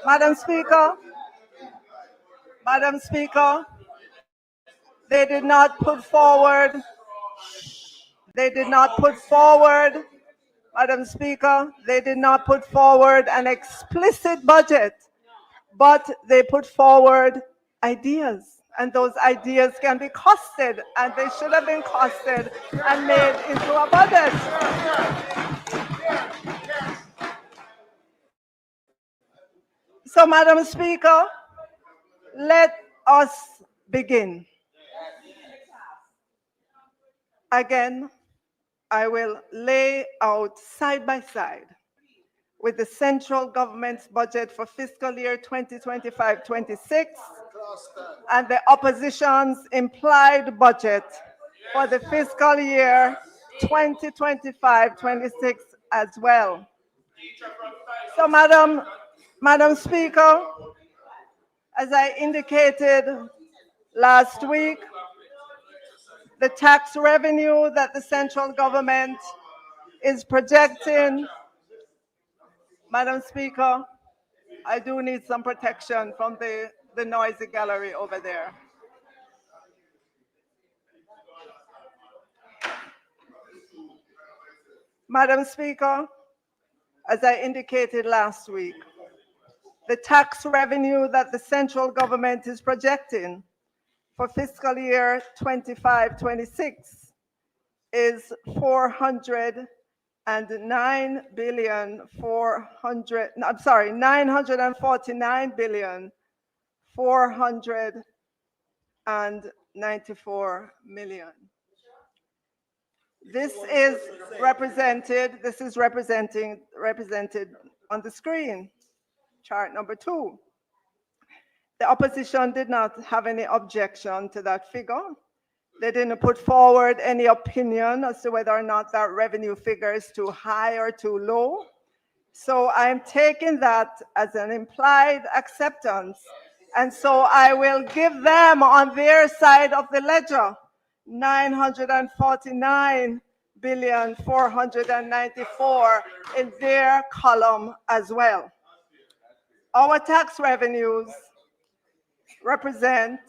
Madam Speaker, Madam Speaker, they did not put forward, Madam Speaker, they did not put forward an explicit budget, but they put forward ideas. And those ideas can be costed, and they should have been costed and made into a budget. So, Madam Speaker, let us begin. Again, I will lay out side by side with the central government's budget for fiscal year 2025-26 and the opposition's implied budget for the fiscal year 2025-26 as well. So, Madam Speaker, as I indicated last week, the tax revenue that the central government is projecting, Madam Speaker, I do need some protection from the noisy gallery over there. Madam Speaker, as I indicated last week, the tax revenue that the central government is projecting for fiscal year 25-26 is 949 billion 494 million. This is represented on the screen, chart number 2. The opposition did not have any objection to that figure. They didn't put forward any opinion as to whether or not that revenue figure is too high or too low. So I'm taking that as an implied acceptance. And so I will give them on their side of the ledger 949 billion 494 in their column as well. Our tax revenues represent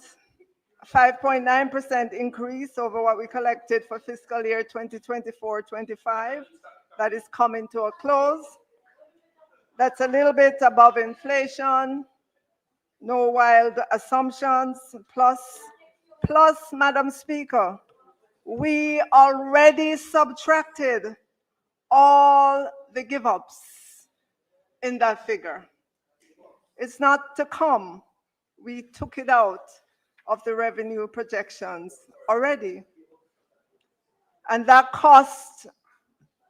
a 5.9% increase over what we collected for fiscal year 2024-25. That is coming to a close. That's a little bit above inflation, no wild assumptions, plus, Madam Speaker, we already subtracted all the give-ups in that figure. It's not to come. We took it out of the revenue projections already. And that cost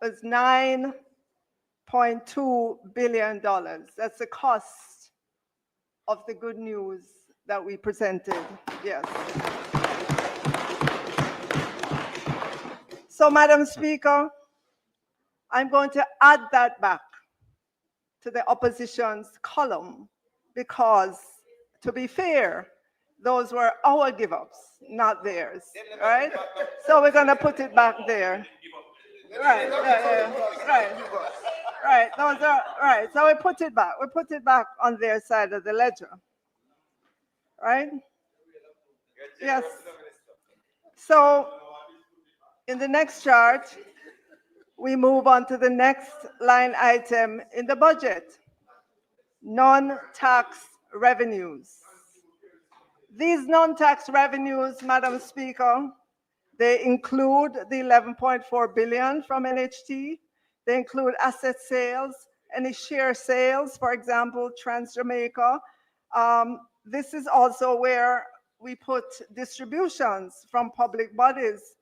was $9.2 billion. That's the cost of the good news that we presented, yes. So, Madam Speaker, I'm going to add that back to the opposition's column because, to be fair, those were our give-ups, not theirs, right? So we're going to put it back there. Right, yeah, yeah, right, right. Those are right. So we put it back. We put it back on their side of the ledger, right? Yes. So in the next chart, we move on to the next line item in the budget, non-tax revenues. These non-tax revenues, Madam Speaker, they include the 11.4 billion from NHT. They include asset sales, any share sales, for example, Trans Jamaica. This is also where we put distributions from public bodies.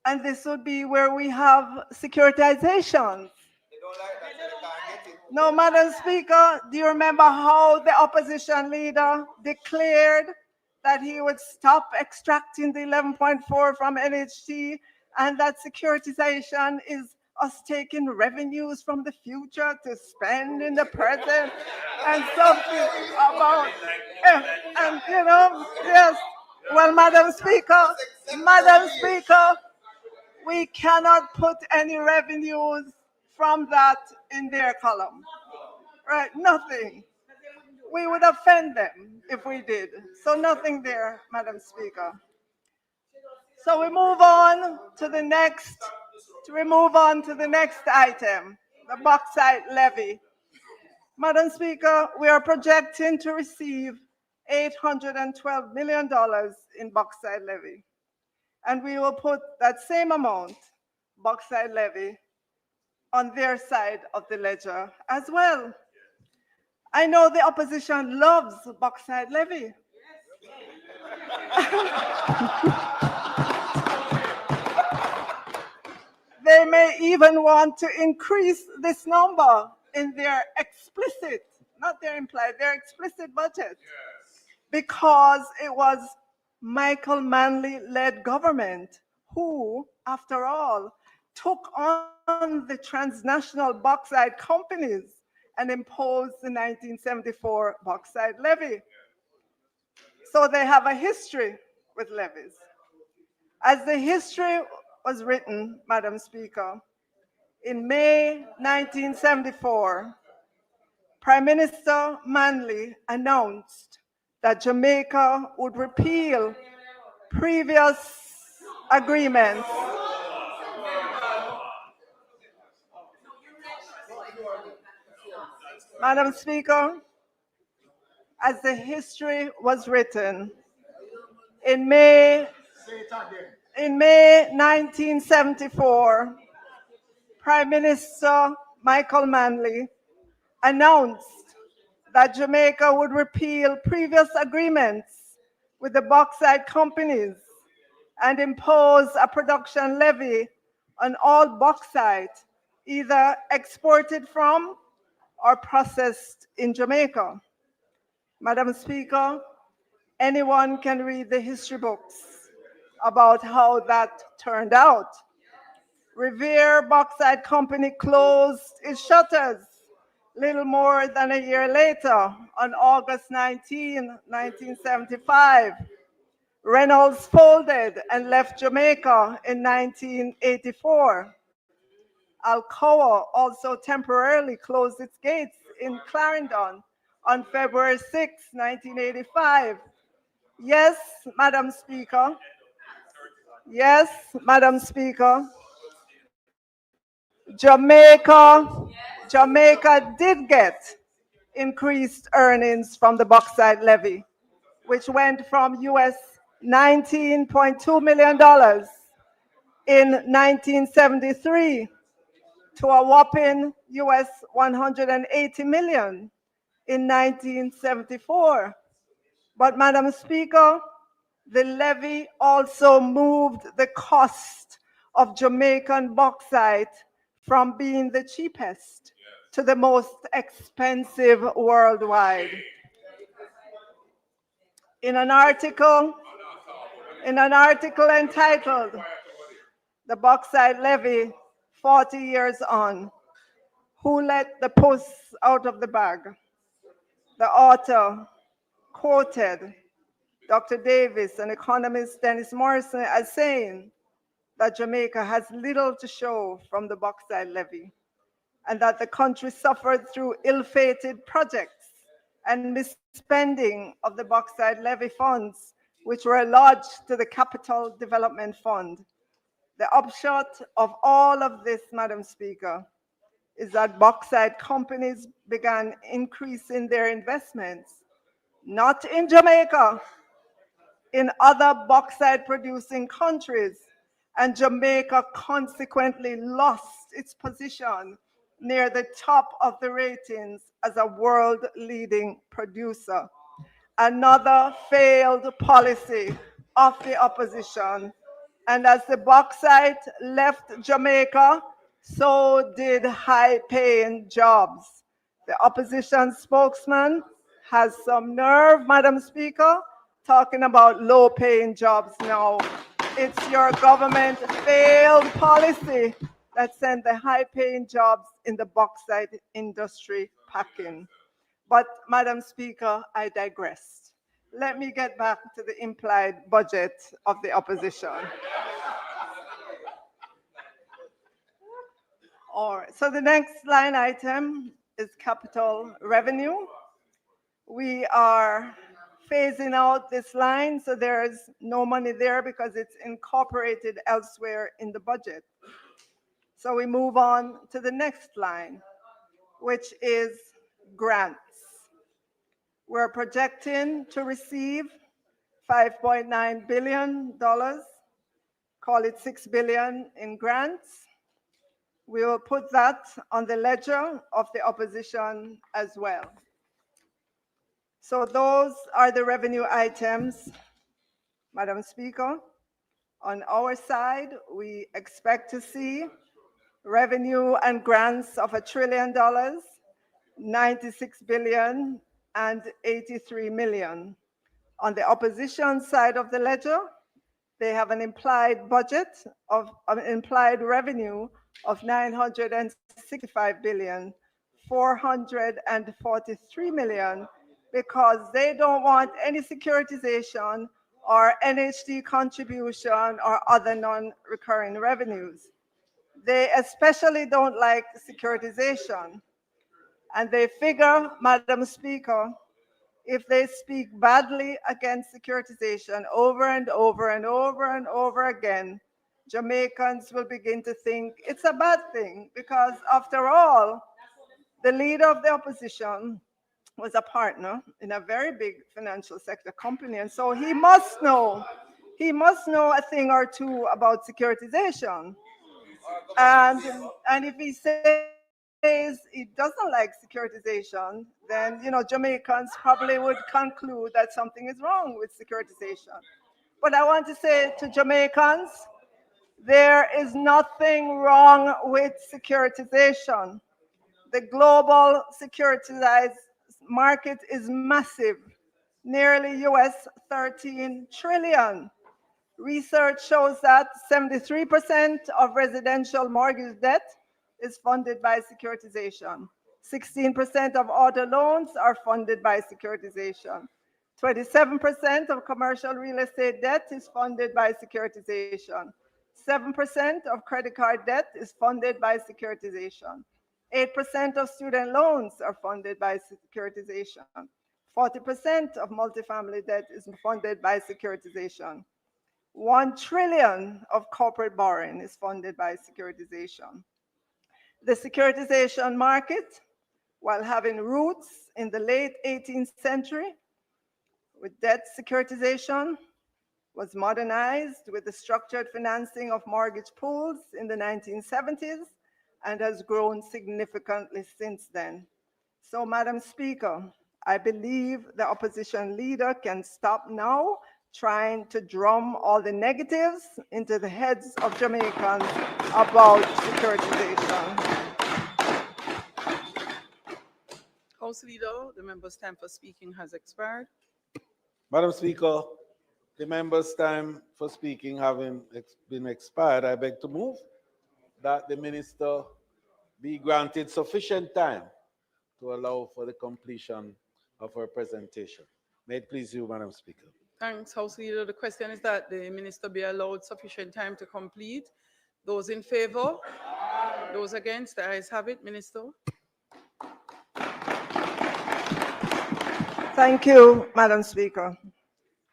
And this would be where we have securitizations. No, Madam Speaker, do you remember how the opposition leader declared that he would stop extracting the 11.4 from NHT and that securitization is us taking revenues from the future to spend in the present and something about, and you know, yes. Well, Madam Speaker, we cannot put any revenues from that in their column. Right, nothing. We would offend them if we did. So nothing there, Madam Speaker. So we move on to the next, item, the bauxite levy. Madam Speaker, we are projecting to receive $812 million in bauxite levy. And we will put that same amount, bauxite levy, on their side of the ledger as well. I know the opposition loves bauxite levy. They may even want to increase this number in their explicit, not their implied, their explicit budget. Because it was Michael Manley-led government who, after all, took on the transnational bauxite companies and imposed the 1974 bauxite levy. So they have a history with levies. As the history was written, Madam Speaker, in May 1974, Prime Minister Manley announced that Jamaica would repeal previous agreements Madam Speaker, as the history was written, in May 1974, Prime Minister Michael Manley announced that Jamaica would repeal previous agreements with the bauxite companies and impose a production levy on all bauxite, either exported from or processed in Jamaica. Madam Speaker, anyone can read the history books about how that turned out. Revere Bauxite Company closed its shutters little more than a year later on August 19, 1975. Reynolds folded and left Jamaica in 1984. Alcoa also temporarily closed its gates in Clarendon on February 6, 1985. Yes, Madam Speaker. Yes, Madam Speaker. Jamaica did get increased earnings from the bauxite levy, which went from US $19.2 million in 1973 to a whopping US 180 million in 1974. But Madam Speaker, the levy also moved the cost of Jamaican bauxite from being the cheapest to the most expensive worldwide. In an article entitled "The Bauxite Levy 40 Years On, Who Let the Puss Out of the Bag?" the author quoted Dr. Davis and economist Dennis Morrison as saying that Jamaica has little to show from the bauxite levy, and that the country suffered through ill-fated projects and misspending of the bauxite levy funds, which were lodged to the Capital Development Fund. The upshot of all of this, Madam Speaker, is that bauxite companies began increasing their investments, not in Jamaica, in other bauxite producing countries, and Jamaica consequently lost its position near the top of the ratings as a world leading producer. Another failed policy of the opposition. And as the bauxite left Jamaica, so did high paying jobs. The opposition spokesman has some nerve, Madam Speaker, talking about low paying jobs now. It's your government failed policy that sent the high paying jobs in the bauxite industry packing. But Madam Speaker, I digressed. Let me get back to the implied budget of the opposition. All right, so the next line item is capital revenue. We are phasing out this line, so there's no money there because it's incorporated elsewhere in the budget. So we move on to the next line, which is grants. We're projecting to receive $5.9 billion, call it $6 billion in grants. We will put that on the ledger of the opposition as well. So those are the revenue items, Madam Speaker. On our side, we expect to see revenue and grants of $1 trillion, 96 billion, and 83 million. On the opposition side of the ledger, they have an implied budget of an implied revenue of 965 billion, 443 million, because they don't want any securitization or NHD contribution or other non-recurring revenues. They especially don't like securitization. And they figure, Madam Speaker, if they speak badly against securitization over and over and over and over again, Jamaicans will begin to think it's a bad thing because, after all, the leader of the opposition was a partner in a very big financial sector company, and so he must know a thing or two about securitization. And if he says he doesn't like securitization, then Jamaicans probably would conclude that something is wrong with securitization. But I want to say to Jamaicans, there is nothing wrong with securitization. The global securitized market is massive, nearly US 13 trillion. Research shows that 73% of residential mortgage debt is funded by securitization. 16% of auto loans are funded by securitization. 27% of commercial real estate debt is funded by securitization. 7% of credit card debt is funded by securitization. 8% of student loans are funded by securitization. 40% of multifamily debt is funded by securitization. 1 trillion of corporate borrowing is funded by securitization. The securitization market, while having roots in the late 18th century with debt securitization, was modernized with the structured financing of mortgage pools in the 1970s and has grown significantly since then. So, Madam Speaker, I believe the opposition leader can stop now trying to drum all the negatives into the heads of Jamaicans about securitization. House Leader, the member's time for speaking has expired. Madam Speaker, the member's time for speaking having been expired, I beg to move that the minister be granted sufficient time to allow for the completion of her presentation. May it please you, Madam Speaker. Thanks, House Leader. The question is that the minister be allowed sufficient time to complete. Those in favor? Those against? The ayes have it, Minister. Thank you, Madam Speaker.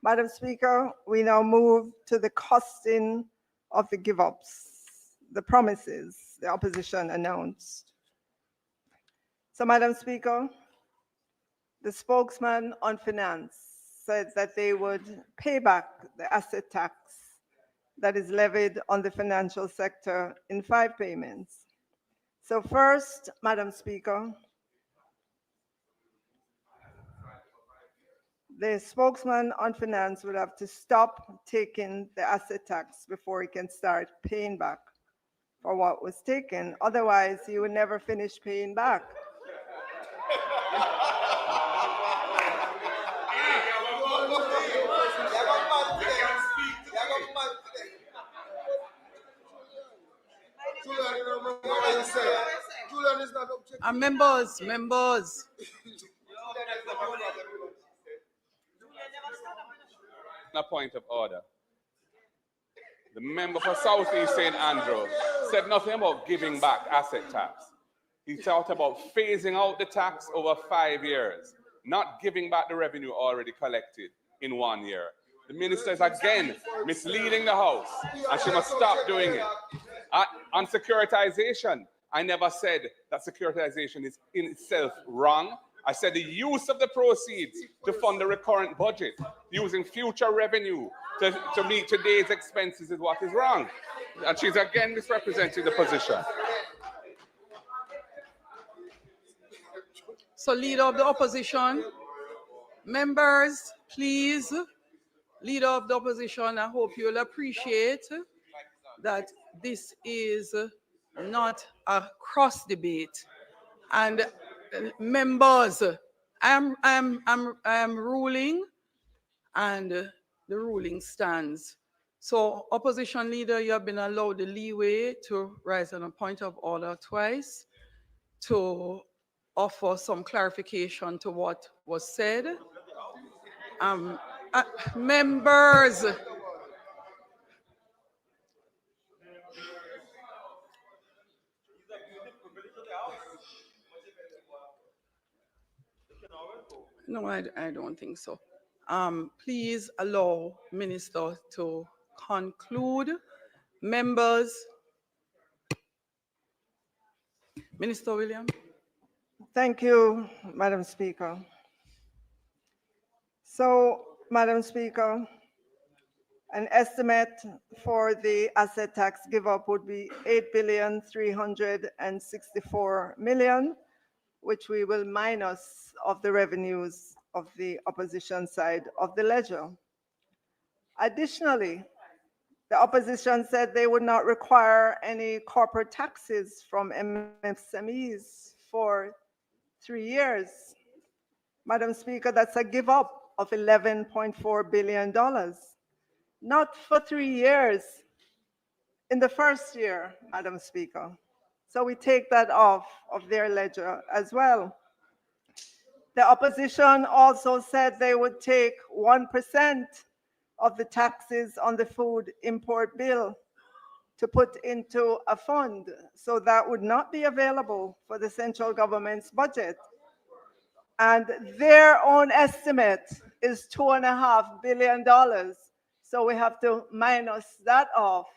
Madam Speaker, we now move to the costing of the give-ups, the promises the opposition announced. So, Madam Speaker, the spokesman on finance said that they would pay back the asset tax that is levied on the financial sector in 5 payments. So first, Madam Speaker, the spokesman on finance would have to stop taking the asset tax before he can start paying back for what was taken. Otherwise, he would never finish paying back. Members. A point of order. The member for Southeast St. Andrew said nothing about giving back asset tax. He talked about phasing out the tax over 5 years, not giving back the revenue already collected in 1 year. The minister is again misleading the House, and she must stop doing it. On securitization, I never said that securitization is in itself wrong. I said the use of the proceeds to fund the recurrent budget, using future revenue to meet today's expenses is what is wrong. And she's again misrepresenting the position. So, Leader of the Opposition, members, please, Leader of the Opposition, I hope you'll appreciate that this is not a cross debate. And members, I am ruling, and the ruling stands. So, Opposition Leader, you have been allowed the leeway to rise on a point of order twice to offer some clarification to what was said. Members, no, I don't think so. Please allow Minister to conclude. Members, Minister William. Thank you, Madam Speaker. So, Madam Speaker, an estimate for the asset tax give-up would be 8,364,000,000, which we will minus of the revenues of the opposition side of the ledger. Additionally, the opposition said they would not require any corporate taxes from MSMEs for 3 years. Madam Speaker, that's a give up of $11.4 billion. Not for 3 years, in the first year, Madam Speaker. So we take that off of their ledger as well. The opposition also said they would take 1% of the taxes on the food import bill to put into a fund. So that would not be available for the central government's budget. And their own estimate is $2.5 billion. So we have to minus that off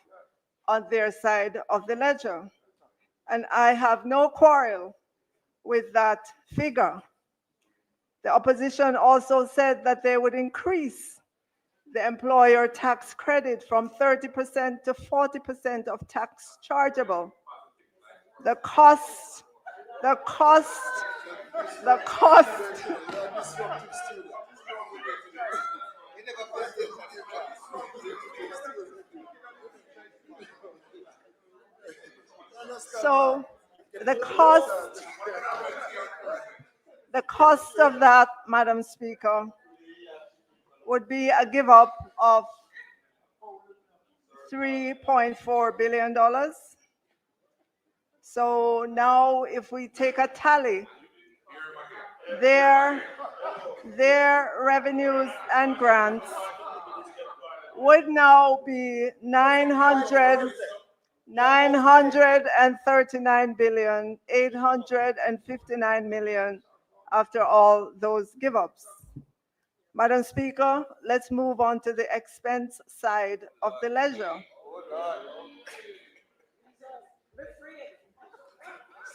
on their side of the ledger. And I have no quarrel with that figure. The opposition also said that they would increase the employer tax credit from 30% to 40% of tax chargeable. The cost. So the cost of that, Madam Speaker, would be a give up of $3.4 billion. So now if we take a tally, their revenues and grants would now be 939,859,000,000 after all those give-ups. Madam Speaker, let's move on to the expense side of the ledger.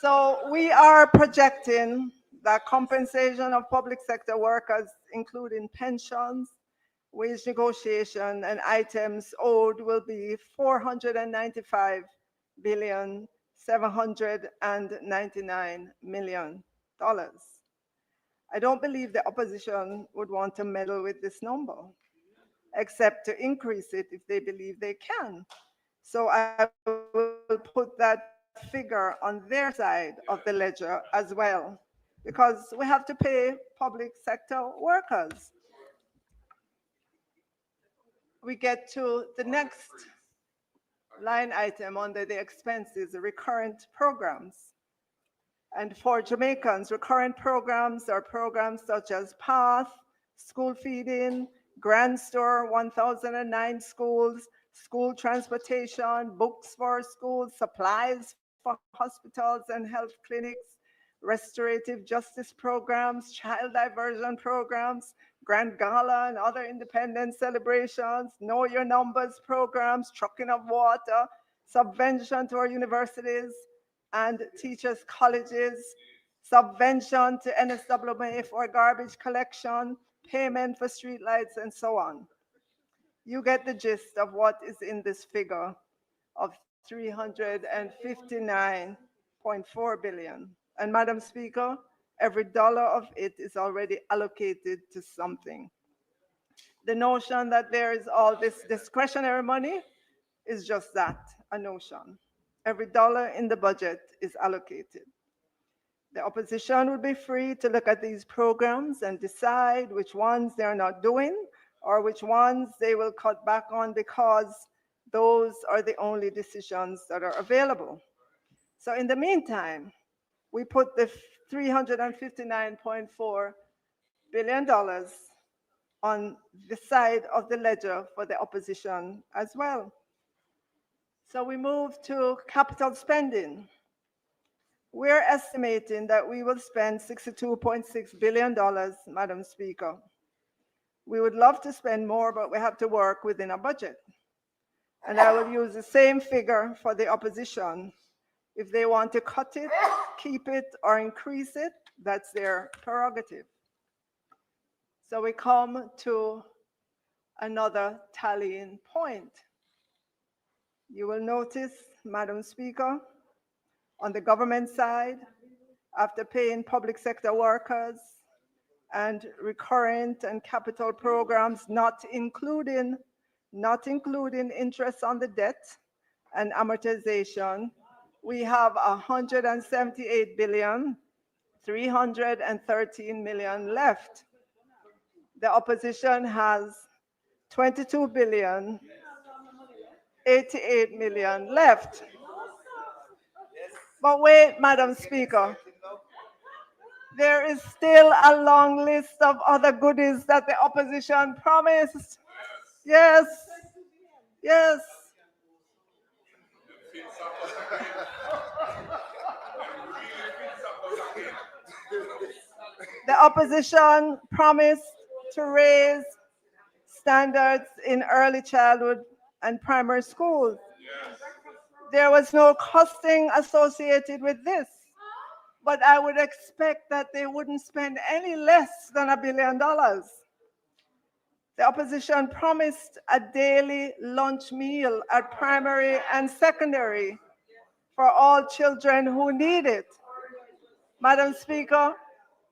So we are projecting that compensation of public sector workers, including pensions, wage negotiation, and items owed will be $495,799,000,000. I don't believe the opposition would want to meddle with this number, except to increase it if they believe they can. So I will put that figure on their side of the ledger as well, because we have to pay public sector workers. We get to the next line item under the expenses, recurrent programs. And for Jamaicans, recurrent programs are programs such as PATH, school feeding, Grand Store, 1009 schools, school transportation, books for schools, supplies for hospitals and health clinics, restorative justice programs, child diversion programs, Grand Gala and other independence celebrations, Know Your Numbers programs, trucking of water, subvention to our universities and teachers' colleges, subvention to NSWA for garbage collection, payment for streetlights, and so on. You get the gist of what is in this figure of 359.4 billion. And Madam Speaker, every dollar of it is already allocated to something. The notion that there is all this discretionary money is just that, a notion. Every dollar in the budget is allocated. The opposition would be free to look at these programs and decide which ones they're not doing or which ones they will cut back on because those are the only decisions that are available. So in the meantime, we put the $359.4 billion on the side of the ledger for the opposition as well. So we move to capital spending. We're estimating that we will spend $62.6 billion, Madam Speaker. We would love to spend more, but we have to work within a budget. And I will use the same figure for the opposition. If they want to cut it, keep it, or increase it, that's their prerogative. So we come to another tallying point. You will notice, Madam Speaker, on the government side, after paying public sector workers and recurrent and capital programs, not including interest on the debt and amortization, we have 178,313,000,000 left. The opposition has 22,088,000,000 left. But wait, Madam Speaker, there is still a long list of other goodies that the opposition promised. Yes, yes. The opposition promised to raise standards in early childhood and primary schools. There was no costing associated with this, but I would expect that they wouldn't spend any less than $1 billion. The opposition promised a daily lunch meal at primary and secondary for all children who need it. Madam Speaker,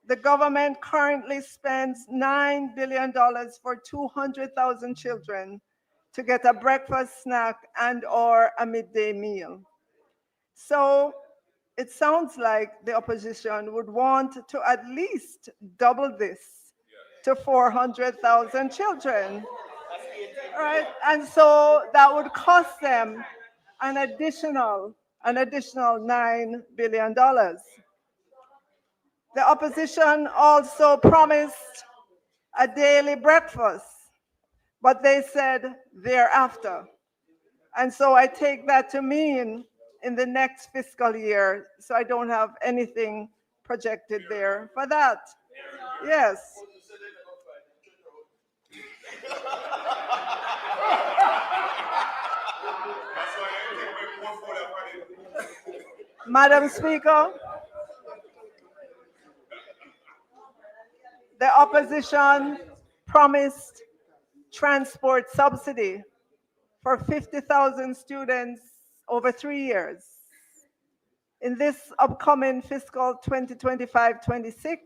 the government currently spends $9 billion for 200,000 children to get a breakfast, snack, and/or a midday meal. So it sounds like the opposition would want to at least double this to 400,000 children. All right, and so that would cost them an additional $9 billion. The opposition also promised a daily breakfast, but they said thereafter. And so I take that to mean in the next fiscal year, so I don't have anything projected there for that. Yes. Madam Speaker, the opposition promised transport subsidy for 50,000 students over 3 years. In this upcoming fiscal 2025-26,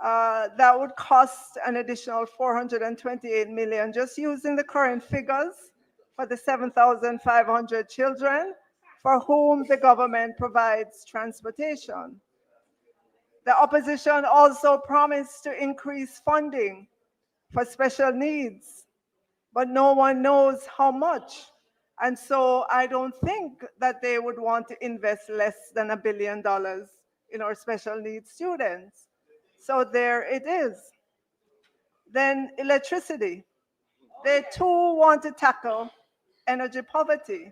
that would cost an additional 428 million, just using the current figures for the 7,500 children for whom the government provides transportation. The opposition also promised to increase funding for special needs, but no one knows how much. And so I don't think that they would want to invest less than $1 billion in our special needs students. So there it is. Then electricity. They too want to tackle energy poverty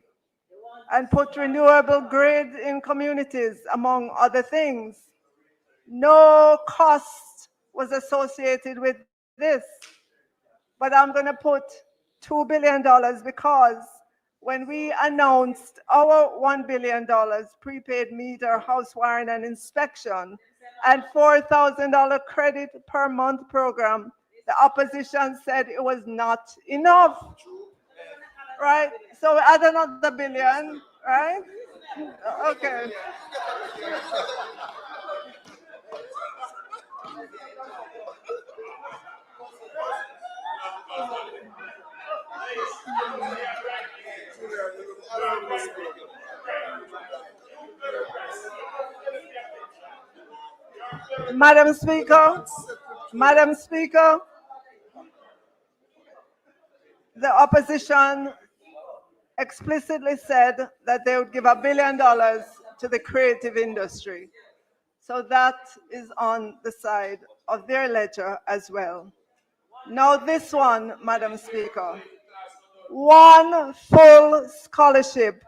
and put renewable grid in communities, among other things. No cost was associated with this, but I'm going to put $2 billion because when we announced our $1 billion prepaid meter, house wiring and inspection and $4,000 credit per month program, the opposition said it was not enough, right? So add another billion, right? Okay. Madam Speaker, Madam Speaker, the opposition explicitly said that they would give $1 billion to the creative industry. So that is on the side of their ledger as well. Now this one, Madam Speaker, one full scholarship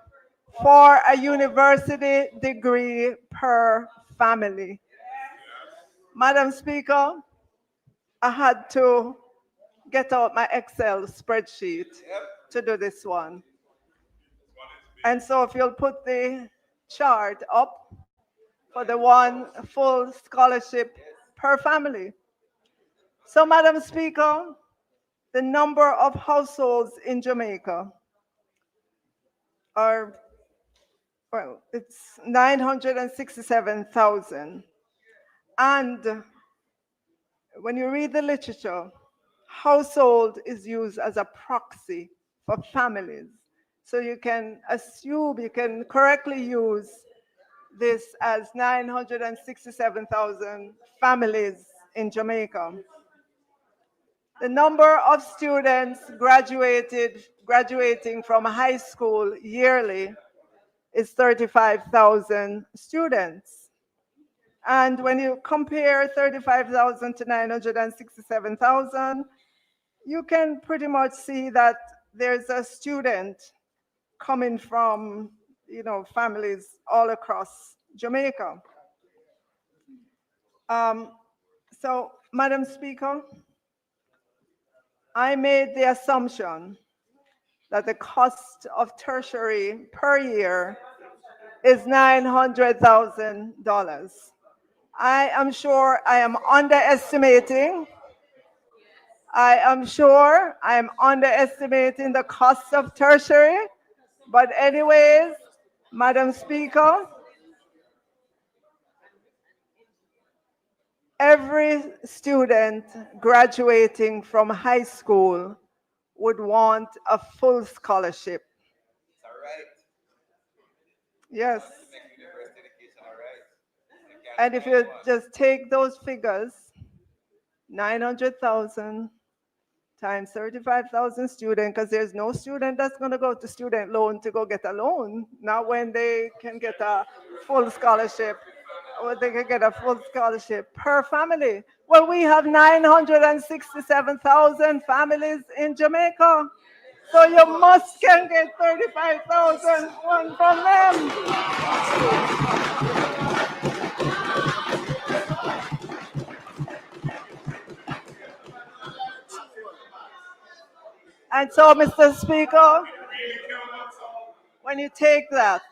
for a university degree per family. Madam Speaker, I had to get out my Excel spreadsheet to do this one. And so if you'll put the chart up for the one full scholarship per family. So Madam Speaker, the number of households in Jamaica are, well, it's 967,000. And when you read the literature, household is used as a proxy for families. So you can assume, you can correctly use this as 967,000 families in Jamaica. The number of students graduating from high school yearly is 35,000 students. And when you compare 35,000 to 967,000, you can pretty much see that there's a student coming from, families all across Jamaica. So, Madam Speaker, I made the assumption that the cost of tertiary per year is $900,000. I am sure I am underestimating. I am sure I am underestimating the cost of tertiary. But anyways, Madam Speaker, every student graduating from high school would want a full scholarship. Yes. And if you just take those figures, 900,000 times 35,000 students, because there's no student that's going to go to student loan to go get a loan, not when they can get a full scholarship, or they can get a full scholarship per family. Well, we have 967,000 families in Jamaica. So you must can get 35,000 one from them. And so, Mr. Speaker, when you take that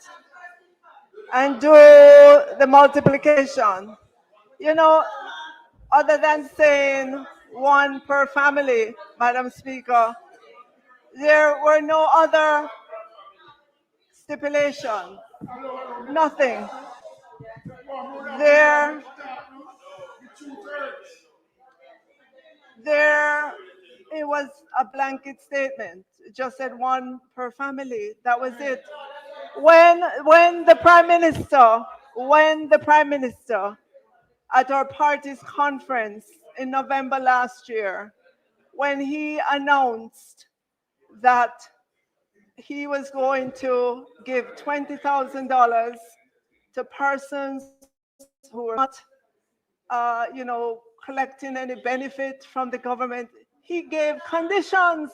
and do the multiplication, you know, other than saying one per family, Madam Speaker, there were no other stipulations, nothing. There, there, it was a blanket statement. It just said one per family. That was it. When the Prime Minister, at our party's conference in November last year, when he announced that he was going to give $20,000 to persons who were not, collecting any benefit from the government, he gave conditions.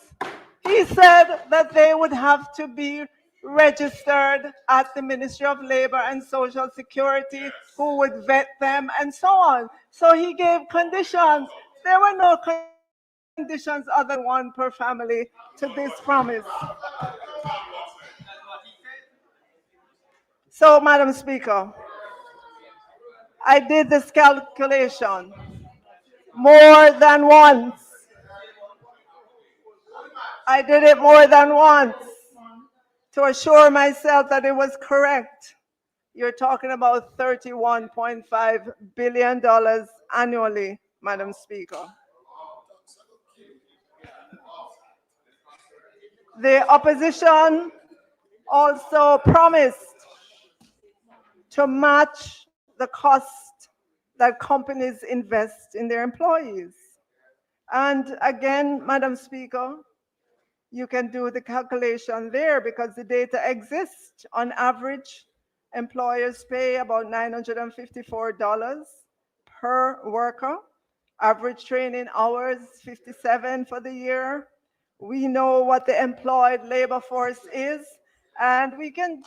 He said that they would have to be registered at the Ministry of Labor and Social Security, who would vet them and so on. So he gave conditions. There were no conditions other than one per family to this promise. So, Madam Speaker, I did this calculation more than once. I did it more than once to assure myself that it was correct. You're talking about $31.5 billion annually, Madam Speaker. The opposition also promised to match the cost that companies invest in their employees. And again, Madam Speaker, you can do the calculation there because the data exists. On average, employers pay about $954 per worker. Average training hours, 57 for the year. We know what the employed labor force is, and we can,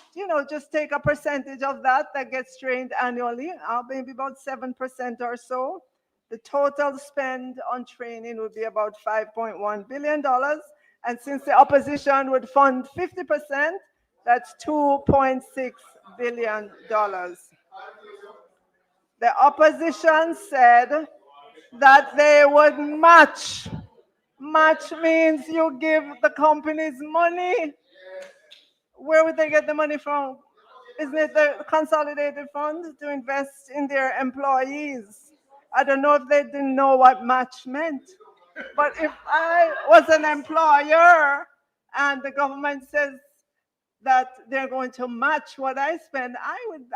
just take a percentage of that gets trained annually, maybe about 7% or so. The total spend on training would be about $5.1 billion. And since the opposition would fund 50%, that's $2.6 billion. The opposition said that they would match. Match means you give the companies money. Where would they get the money from? Isn't it the consolidated fund to invest in their employees? I don't know if they didn't know what match meant. But if I was an employer and the government says that they're going to match what I spend,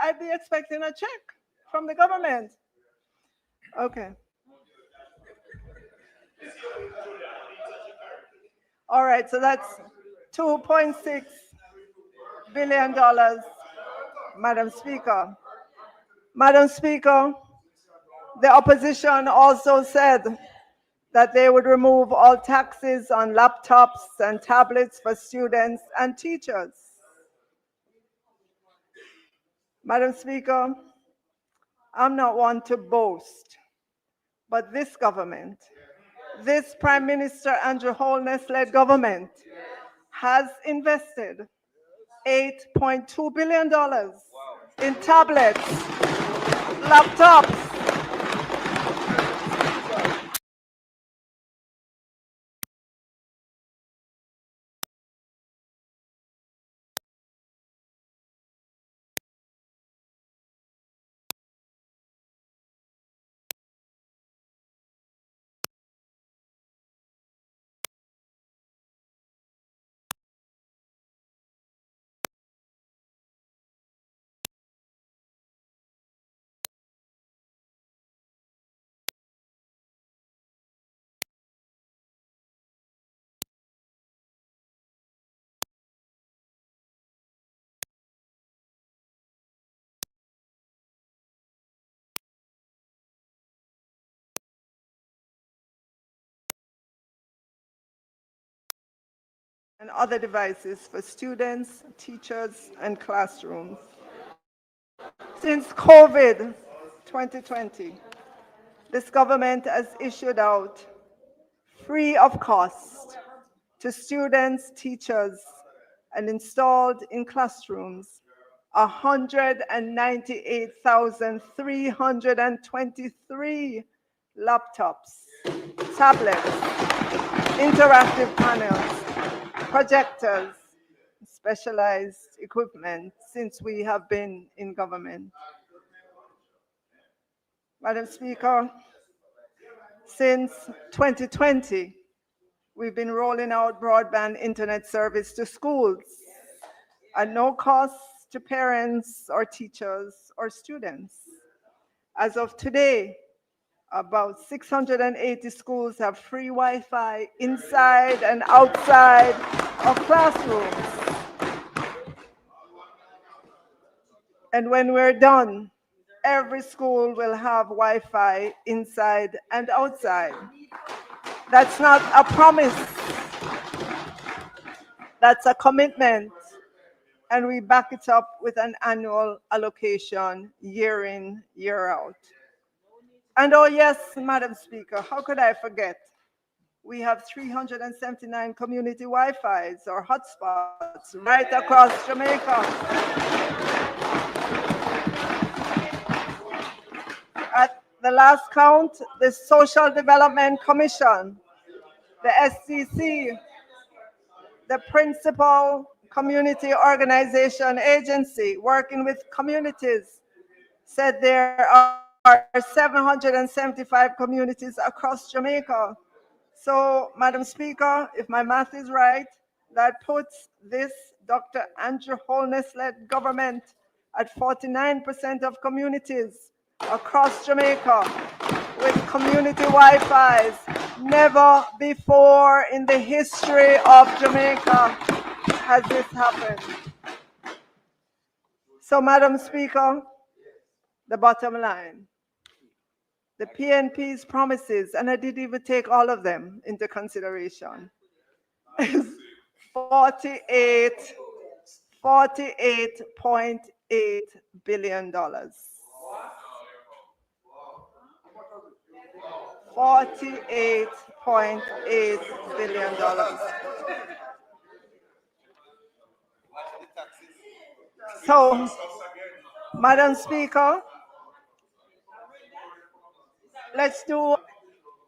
I'd be expecting a check from the government. Okay. All right, so that's $2.6 billion, Madam Speaker. Madam Speaker, the opposition also said that they would remove all taxes on laptops and tablets for students and teachers. Madam Speaker, I'm not one to boast, but this government, this Prime Minister Andrew Holness-led government, has invested $8.2 billion in tablets, laptops, and other devices for students, teachers, and classrooms. Since COVID 2020, this government has issued out, free of cost, to students, teachers, and installed in classrooms 198,323 laptops, tablets, interactive panels, projectors, specialized equipment since we have been in government. Madam Speaker, since 2020, we've been rolling out broadband internet service to schools at no cost to parents or teachers or students. As of today, about 680 schools have free Wi-Fi inside and outside of classrooms. And when we're done, every school will have Wi-Fi inside and outside. That's not a promise. That's a commitment. And we back it up with an annual allocation year in, year out. And oh yes, Madam Speaker, how could I forget? We have 379 community Wi-Fi's or hotspots right across Jamaica. At the last count, the Social Development Commission, the SCC, the principal community organization agency working with communities, said there are 775 communities across Jamaica. So, Madam Speaker, if my math is right, that puts this Dr. Andrew Holness-led government at 49% of communities across Jamaica with community Wi-Fi's. Never before in the history of Jamaica has this happened. So, Madam Speaker, the bottom line, the PNP's promises, and I didn't even take all of them into consideration, is $48.8 billion. $48.8 billion. So, Madam Speaker, let's do.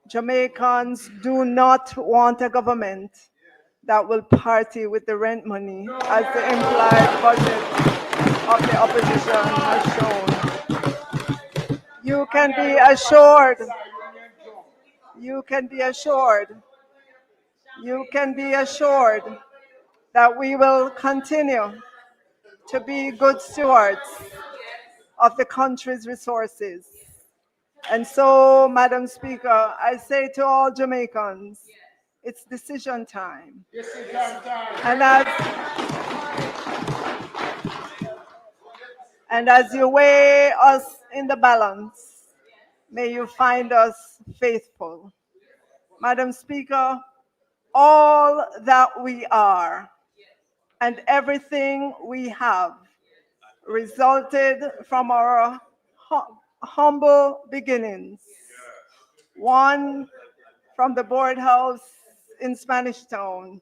Jamaicans do not want a government that will party with the rent money, as the implied budget of the opposition has shown. You can be assured, you can be assured, you can be assured that we will continue to be good stewards of the country's resources. And so, Madam Speaker, I say to all Jamaicans, it's decision time. And as you weigh us in the balance, may you find us faithful. Madam Speaker, all that we are and everything we have resulted from our humble beginnings. One from the board house in Spanish Town,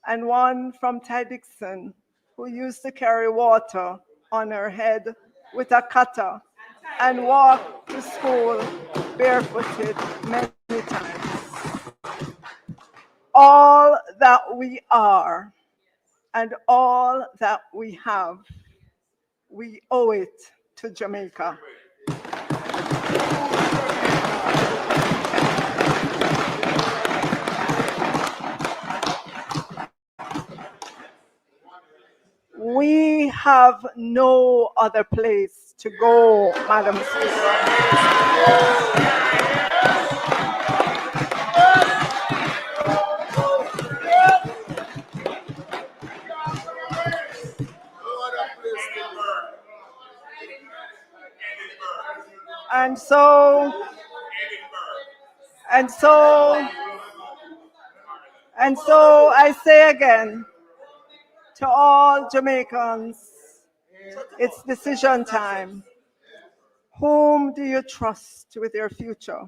and one from Ty Dixon, who used to carry water on her head with a cutter and walk to school barefooted many times. All that we are and all that we have, we owe it to Jamaica. We have no other place to go, Madam Speaker. And so, And so I say again to all Jamaicans, it's decision time. Whom do you trust with your future?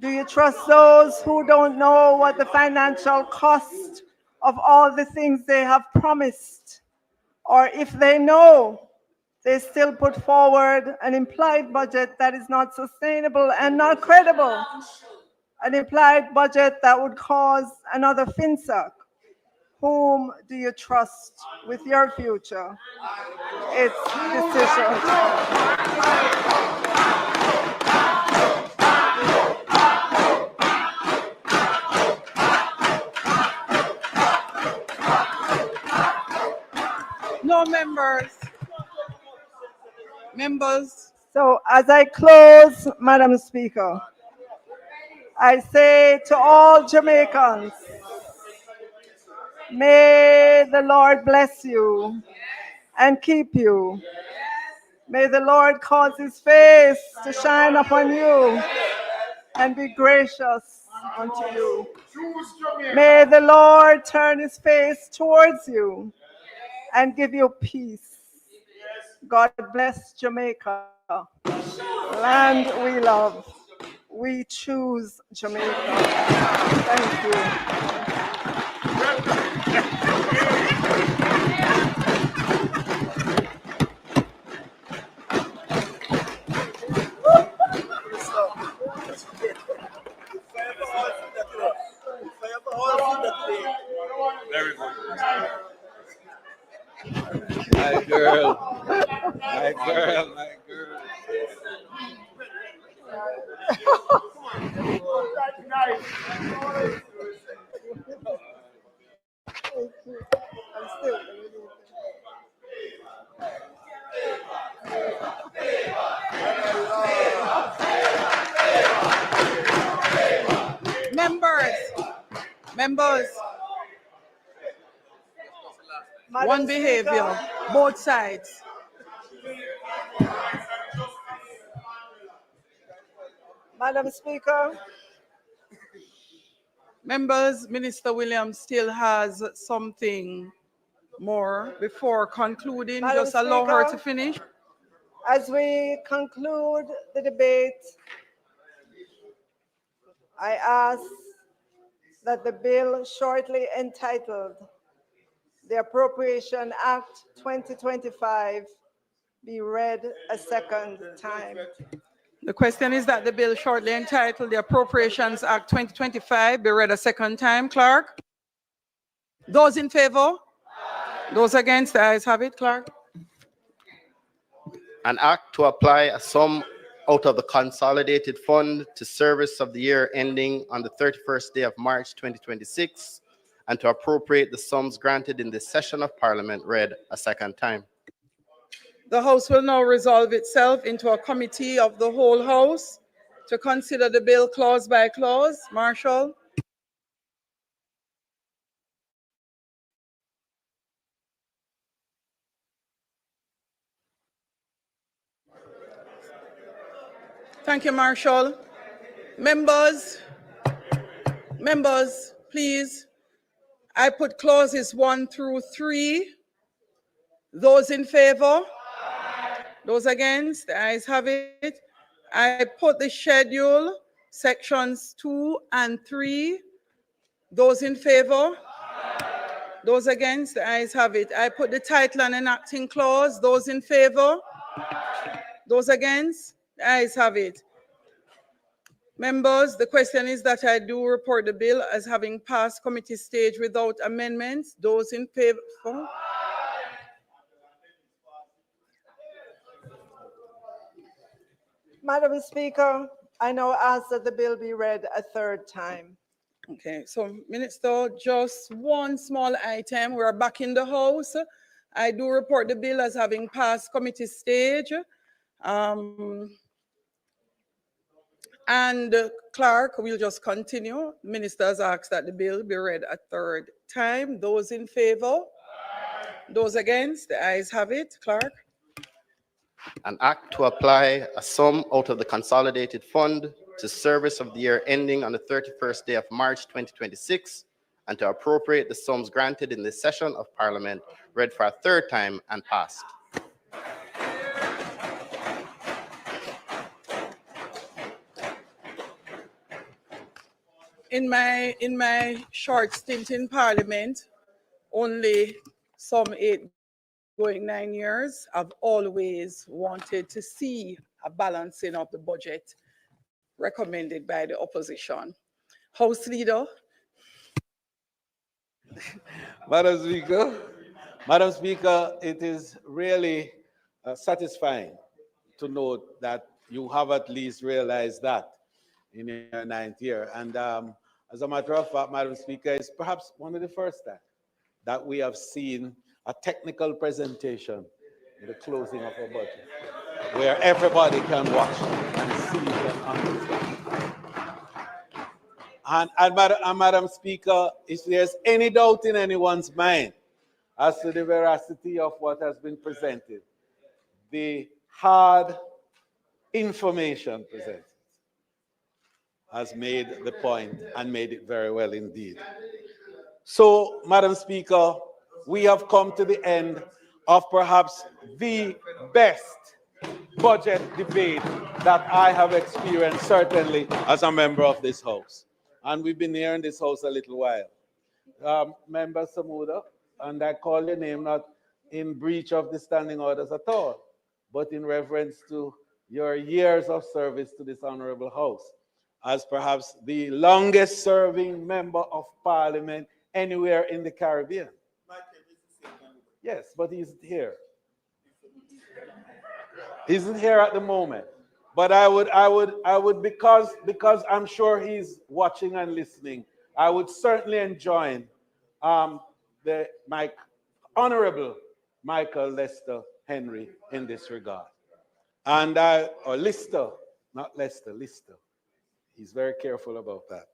Do you trust those who don't know what the financial cost of all the things they have promised? Or if they know, they still put forward an implied budget that is not sustainable and not credible, an implied budget that would cause another FinSac. Whom do you trust with your future? It's decision. No members. Members. So as I close, Madam Speaker, I say to all Jamaicans, may the Lord bless you and keep you. May the Lord cause his face to shine upon you and be gracious unto you. May the Lord turn his face towards you and give you peace. God bless Jamaica, land we love. We choose Jamaica. Thank you. Very good. My girl. My girl. My girl. Members. Madam One behavior, both sides. Madam Speaker. Members, Minister Williams still has something more before concluding. Madam Just allow her to Speaker, finish. as we conclude the debate, I ask that the bill shortly entitled the Appropriation Act 2025 be read a second time. The question is that the bill shortly entitled the Appropriations Act 2025 be read a second time. Clerk? Those in favor? Those against? The ayes have it, Clerk. An act to apply a sum out of the consolidated fund to service of the year ending on the 31st day of March 2026 and to appropriate the sums granted in this session of Parliament read a second time. The House will now resolve itself into a committee of the whole House to consider the bill clause by clause. Marshall? Thank you, Marshall. Members, please. I put clauses 1 through 3. Those in favor? Those against? The ayes have it. I put the schedule, sections 2 and 3. Those in favor? Those against? The ayes have it. I put the title and enacting clause. Those in favor? Those against? The ayes have it. Members, the question is that I do report the bill as having passed committee stage without amendments. Those in favor? Madam Speaker, I now ask that the bill be read a third time. Okay, so Minister, just one small item. We're back in the House. I do report the bill as having passed committee stage. And Clerk will just continue. Ministers ask that the bill be read a third time. Those in favor? Those against? The ayes have it. Clerk? An act to apply a sum out of the consolidated fund to service of the year ending on the 31st day of March 2026 and to appropriate the sums granted in this session of Parliament, read for a third time and passed. In my short stint in Parliament, only some 8 going 9 years, I've always wanted to see a balancing of the budget recommended by the opposition. House Leader. Madam Speaker, it is really satisfying to note that you have at least realized that in your 9th year. And as a matter of fact, Madam Speaker, it's perhaps one of the first times that we have seen a technical presentation in the closing of a budget, where everybody can watch and see and understand. And Madam Speaker, if there's any doubt in anyone's mind as to the veracity of what has been presented, the hard information presented has made the point and made it very well indeed. So, Madam Speaker, we have come to the end of perhaps the best budget debate that I have experienced, certainly as a member of this House. And we've been here in this House a little while. Member Samuda, and I call your name not in breach of the standing orders at all, but in reference to your years of service to this honorable House, as perhaps the longest serving member of Parliament anywhere in the Caribbean. Yes, but he's here. He's not here at the moment. But I would, because I'm sure he's watching and listening, I would certainly enjoin my Honorable Michael Lester Henry in this regard. And or Lister, not Lester, Lister. He's very careful about that.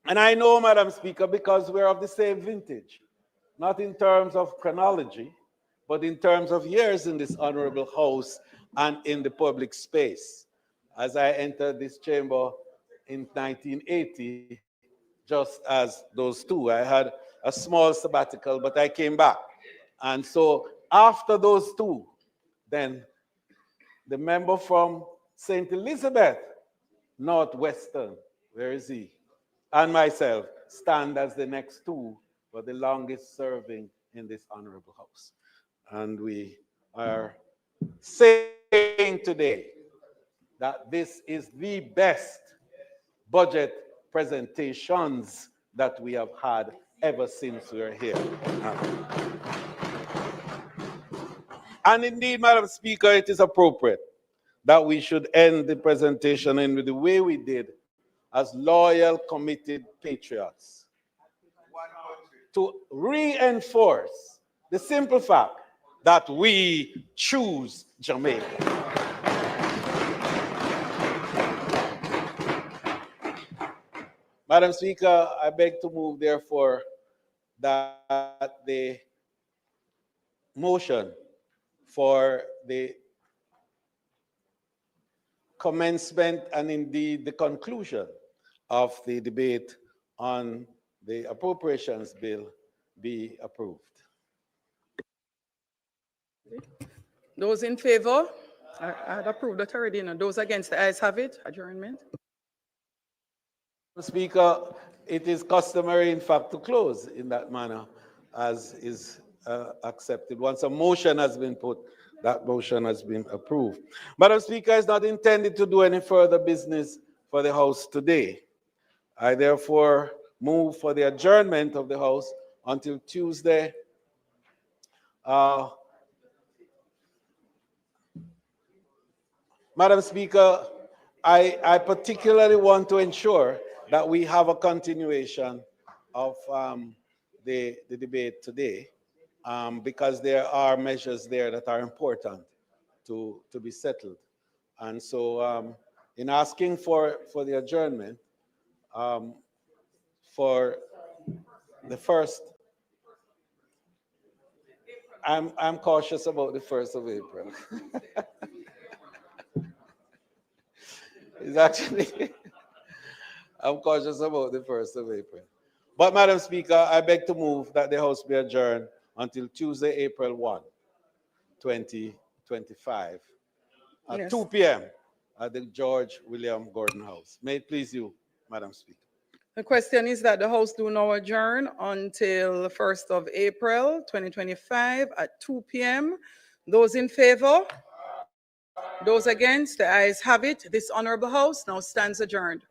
And I know, Madam Speaker, because we're of the same vintage, not in terms of chronology, but in terms of years in this honorable House and in the public space. As I entered this chamber in 1980, just as those two, I had a small sabbatical, but I came back. And so after those two, then the member from St. Elizabeth, Northwestern, where is he? And myself stand as the next two for the longest serving in this honorable House. And we are saying today that this is the best budget presentations that we have had ever since we are here. And indeed, Madam Speaker, it is appropriate that we should end the presentation in the way we did as loyal, committed patriots, to reinforce the simple fact that we choose Jamaica. Madam Speaker, I beg to move, therefore, that the motion for the commencement and indeed the conclusion of the debate on the appropriations bill be approved. Those in favor? I had approved that already. And those against, the ayes have it. Adjournment. Speaker, it is customary, in fact, to close in that manner, as is accepted. Once a motion has been put, that motion has been approved. Madam Speaker, is not intended to do any further business for the House today. I therefore move for the adjournment of the House until Tuesday, Madam Speaker, I particularly want to ensure that we have a continuation of the debate today, because there are measures there that are important to be settled. And so in asking for the adjournment, for the first, I'm cautious about the 1st of April. It's actually, I'm cautious about the 1st of April. But, Madam Speaker, I beg to move that the House be adjourned until Tuesday, April 1, 2025, at Yes. 2 p.m. at the George William Gordon House. May it please you, Madam Speaker. The question is that the House do now adjourn until the 1st of April, 2025 at 2 p.m. Those in favor? Those against? The ayes have it. This honorable House now stands adjourned.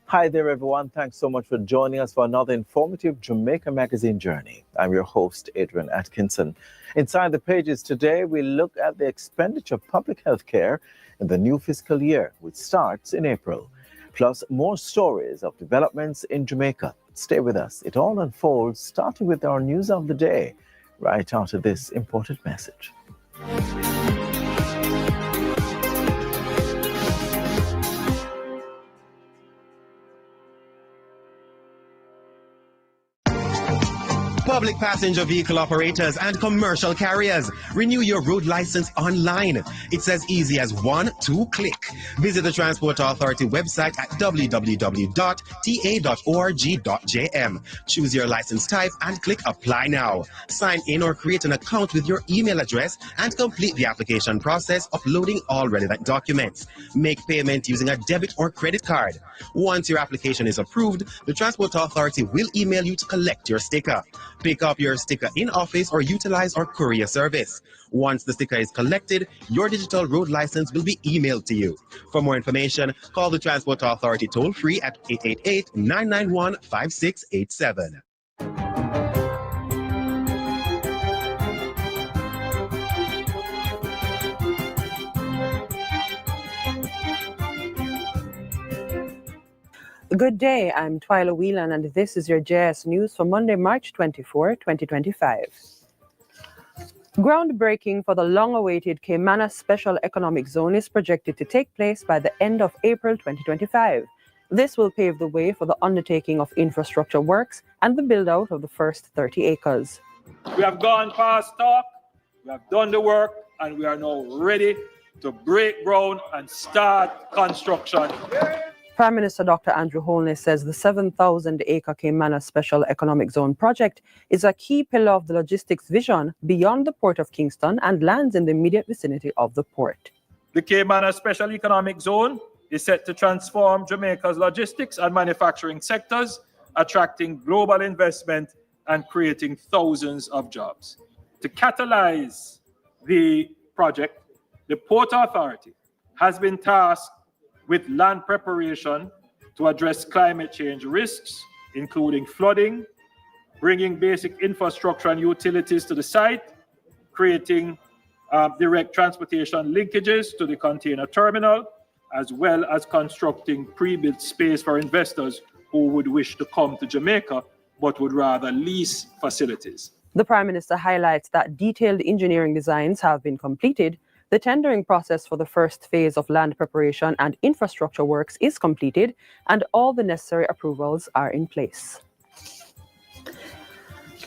Hi there, everyone. Thanks so much for joining us for another informative Jamaica Magazine journey. I'm your host, Adrian Atkinson. Inside the pages today, we look at the expenditure of public health care in the new fiscal year, which starts in April. Plus, more stories of developments in Jamaica. Stay with us. It all unfolds, starting with our news of the day, right after this important message. Public passenger vehicle operators and commercial carriers, renew your road license online. It's as easy as 1-2 click. Visit the Transport Authority website at www.ta.org.jm. Choose your license type and click Apply Now. Sign in or create an account with your email address and complete the application process, uploading all relevant documents. Make payment using a debit or credit card. Once your application is approved, the Transport Authority will email you to collect your sticker. Pick up your sticker in office or utilize our courier service. Once the sticker is collected, your digital road license will be emailed to you. For more information, call the Transport Authority toll-free at 888-991-5687. Good day, I'm Twyla Whelan, and this is your JS News for Monday, March 24, 2025. Groundbreaking for the long-awaited Caymanas Special Economic Zone is projected to take place by the end of April 2025. This will pave the way for the undertaking of infrastructure works and the build-out of the first 30 acres. We have gone past talk, we have done the work, and we are now ready to break ground and start construction. Prime Minister Dr. Andrew Holness says the 7,000-acre Caymanas Special Economic Zone project is a key pillar of the logistics vision beyond the Port of Kingston and lands in the immediate vicinity of the port. The Caymanas Special Economic Zone is set to transform Jamaica's logistics and manufacturing sectors, attracting global investment and creating thousands of jobs. To catalyze the project, the Port Authority has been tasked with land preparation to address climate change risks, including flooding, bringing basic infrastructure and utilities to the site, creating direct transportation linkages to the container terminal, as well as constructing pre-built space for investors who would wish to come to Jamaica but would rather lease facilities. The Prime Minister highlights that detailed engineering designs have been completed, The tendering process for the first phase of land preparation and infrastructure works is completed, and all the necessary approvals are in place.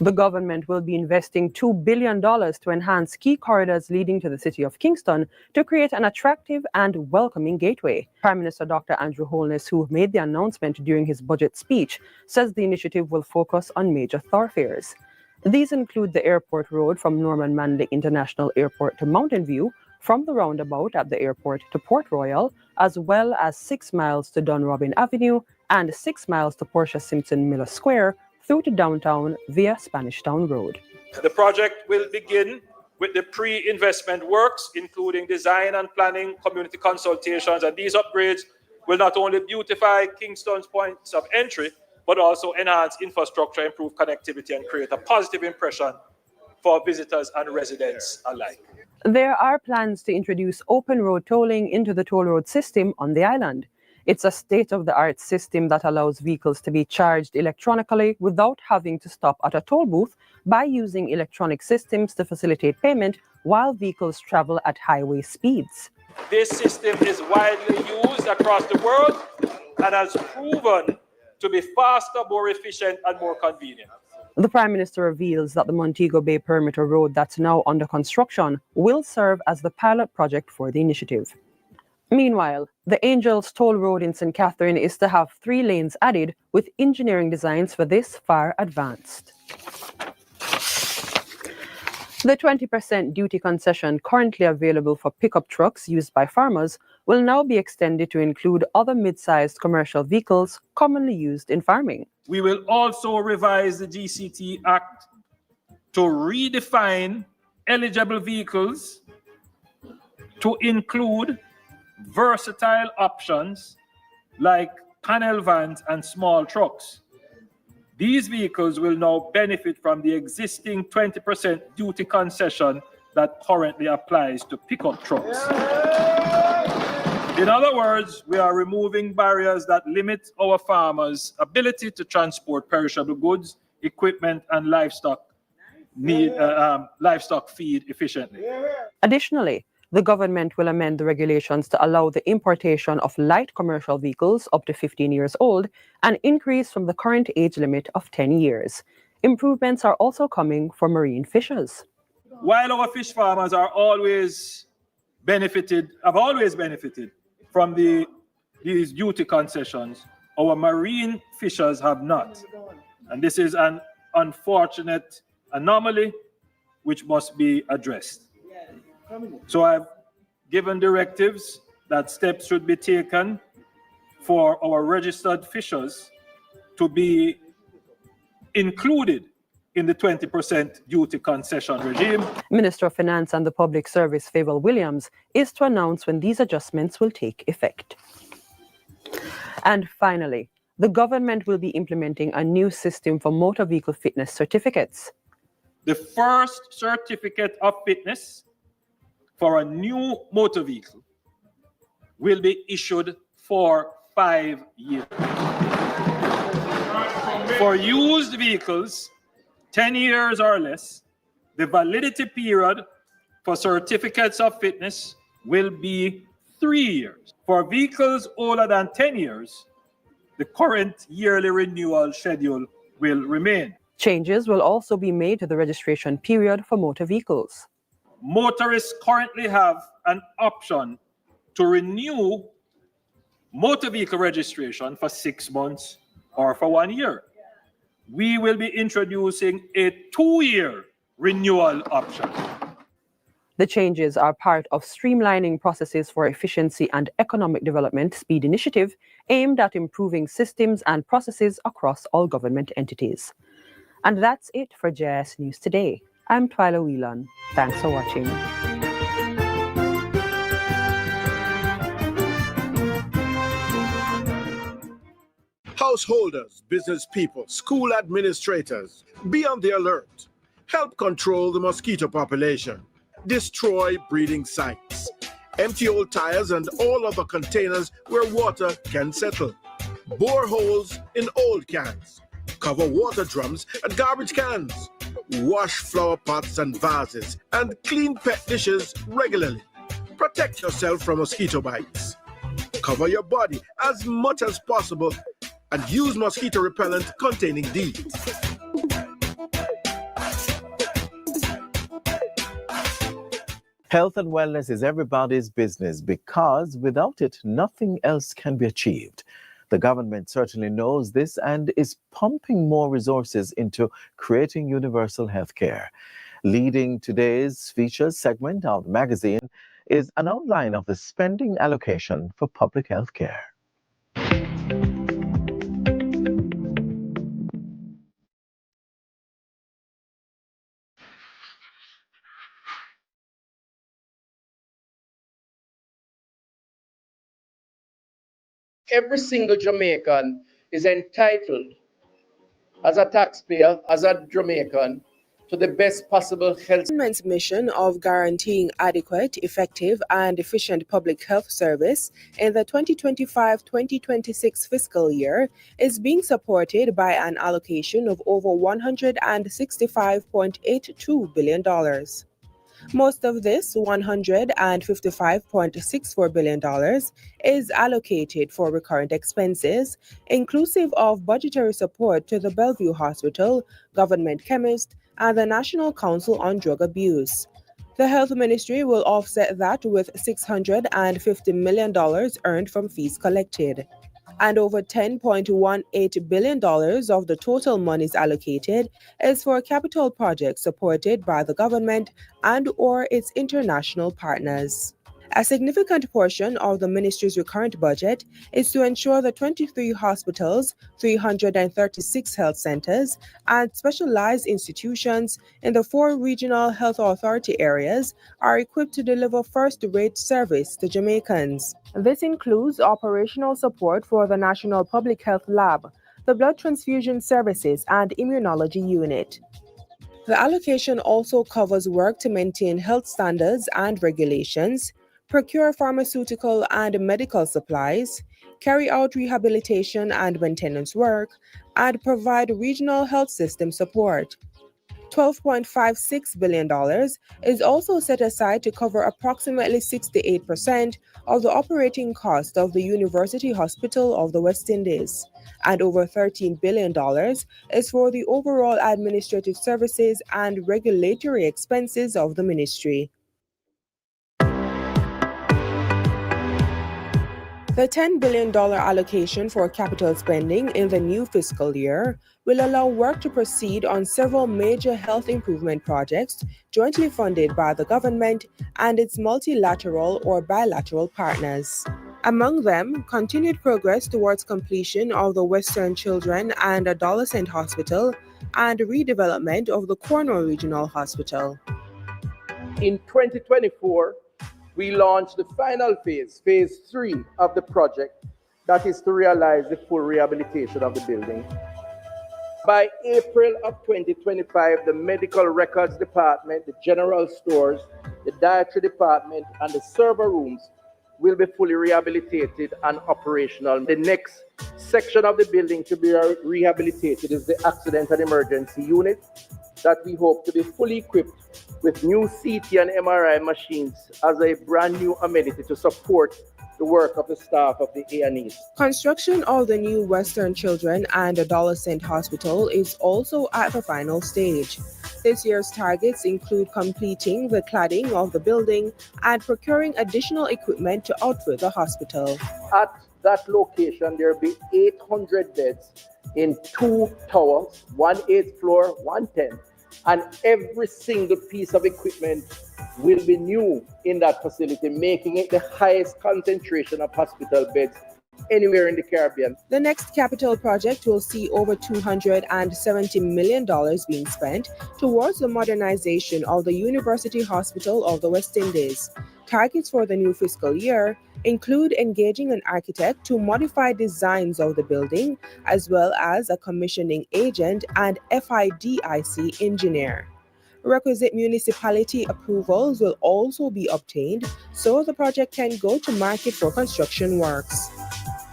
The government will be investing $2 billion to enhance key corridors leading to the city of Kingston to create an attractive and welcoming gateway. Prime Minister Dr. Andrew Holness, who made the announcement during his budget speech, says the initiative will focus on major thoroughfares. These include the airport road from Norman Manley International Airport to Mountain View, from the roundabout at the airport to Port Royal, as well as 6 miles to Dunrobin Avenue and 6 miles to Portia Simpson Miller Square, through to downtown via Spanish Town Road. The project will begin with the pre-investment works, including design and planning, community consultations, and these upgrades will not only beautify Kingston's points of entry, but also enhance infrastructure, improve connectivity, and create a positive impression for visitors and residents alike. There are plans to introduce open road tolling into the toll road system on the island. It's a state-of-the-art system that allows vehicles to be charged electronically without having to stop at a toll booth by using electronic systems to facilitate payment while vehicles travel at highway speeds. This system is widely used across the world and has proven to be faster, more efficient, and more convenient. The Prime Minister reveals that the Montego Bay Perimeter Road that's now under construction will serve as the pilot project for the initiative. Meanwhile, the Angels Toll Road in St. Catherine is to have 3 lanes added, with engineering designs for this far advanced. The 20% duty concession currently available for pickup trucks used by farmers will now be extended to include other mid-sized commercial vehicles commonly used in farming. We will also revise the GCT Act to redefine eligible vehicles to include versatile options like panel vans and small trucks. These vehicles will now benefit from the existing 20% duty concession that currently applies to pickup trucks. In other words, we are removing barriers that limit our farmers' ability to transport perishable goods, equipment, and livestock feed efficiently. Additionally, the government will amend the regulations to allow the importation of light commercial vehicles up to 15 years old, an increase from the current age limit of 10 years. Improvements are also coming for marine fishers. While our fish farmers have always benefited from these duty concessions, our marine fishers have not. And this is an unfortunate anomaly which must be addressed. So I've given directives that steps should be taken for our registered fishers to be included in the 20% duty concession regime. Minister of Finance and the Public Service Fayval Williams is to announce when these adjustments will take effect. And finally, the government will be implementing a new system for motor vehicle fitness certificates. The first certificate of fitness for a new motor vehicle will be issued for 5 years. For used vehicles, 10 years or less, the validity period for certificates of fitness will be 3 years. For vehicles older than 10 years, the current yearly renewal schedule will remain. Changes will also be made to the registration period for motor vehicles. Motorists currently have an option to renew motor vehicle registration for 6 months or for 1 year. We will be introducing a 2-year renewal option. The changes are part of streamlining processes for efficiency and economic development SPEED initiative aimed at improving systems and processes across all government entities. And that's it for JS News Today. I'm Twyla Whelan. Thanks for watching. Householders, business people, school administrators, be on the alert. Help control the mosquito population. Destroy breeding sites. Empty old tires and all other containers where water can settle. Bore holes in old cans. Cover water drums and garbage cans. Wash flower pots and vases and clean pet dishes regularly. protect yourself from mosquito bites. Cover your body as much as possible and use mosquito repellent containing DEET. Health and wellness is everybody's business because without it, nothing else can be achieved. The government certainly knows this and is pumping more resources into creating universal health care. Leading today's features segment of the magazine is an outline of the spending allocation for public health care. Every single Jamaican is entitled, as a taxpayer, as a Jamaican, to the best possible health. The government's mission of guaranteeing adequate, effective, and efficient public health service in the 2025-2026 fiscal year is being supported by an allocation of over $165.82 billion. Most of this, $155.64 billion, is allocated for recurrent expenses, inclusive of budgetary support to the Bellevue Hospital, government chemist, and the National Council on Drug Abuse. The Health Ministry will offset that with $650 million earned from fees collected. And over $10.18 billion of the total monies allocated is for capital projects supported by the government and/or its international partners. A significant portion of the ministry's recurrent budget is to ensure the 23 hospitals, 336 health centers, and specialized institutions in the 4 regional health authority areas are equipped to deliver first-rate service to Jamaicans. This includes operational support for the National Public Health Lab, the Blood Transfusion Services, and Immunology Unit. The allocation also covers work to maintain health standards and regulations, procure pharmaceutical and medical supplies, carry out rehabilitation and maintenance work, and provide regional health system support. $12.56 billion is also set aside to cover approximately 68% of the operating cost of the University Hospital of the West Indies, and over $13 billion is for the overall administrative services and regulatory expenses of the ministry. The $10 billion allocation for capital spending in the new fiscal year will allow work to proceed on several major health improvement projects jointly funded by the government and its multilateral or bilateral partners. Among them, continued progress towards completion of the Western Children and Adolescent Hospital and redevelopment of the Cornwall Regional Hospital. In 2024, we launched the final phase, phase 3 of the project, that is to realize the full rehabilitation of the building. By April of 2025, the medical records department, the general stores, the dietary department, and the server rooms will be fully rehabilitated and operational. The next section of the building to be rehabilitated is the accident and emergency unit that we hope to be fully equipped with new CT and MRI machines as a brand new amenity to support the work of the staff of the A&Es. Construction of the new Western Children and Adolescent Hospital is also at the final stage. This year's targets include completing the cladding of the building and procuring additional equipment to outfit the hospital. At that location, there will be 800 beds in 2 towers, 1 8th floor, 1 10th, and every single piece of equipment will be new in that facility, making it the highest concentration of hospital beds anywhere in the Caribbean. The next capital project will see over $270 million being spent towards the modernization of the University Hospital of the West Indies. Targets for the new fiscal year include engaging an architect to modify designs of the building, as well as a commissioning agent and FIDIC engineer. Requisite municipality approvals will also be obtained so the project can go to market for construction works.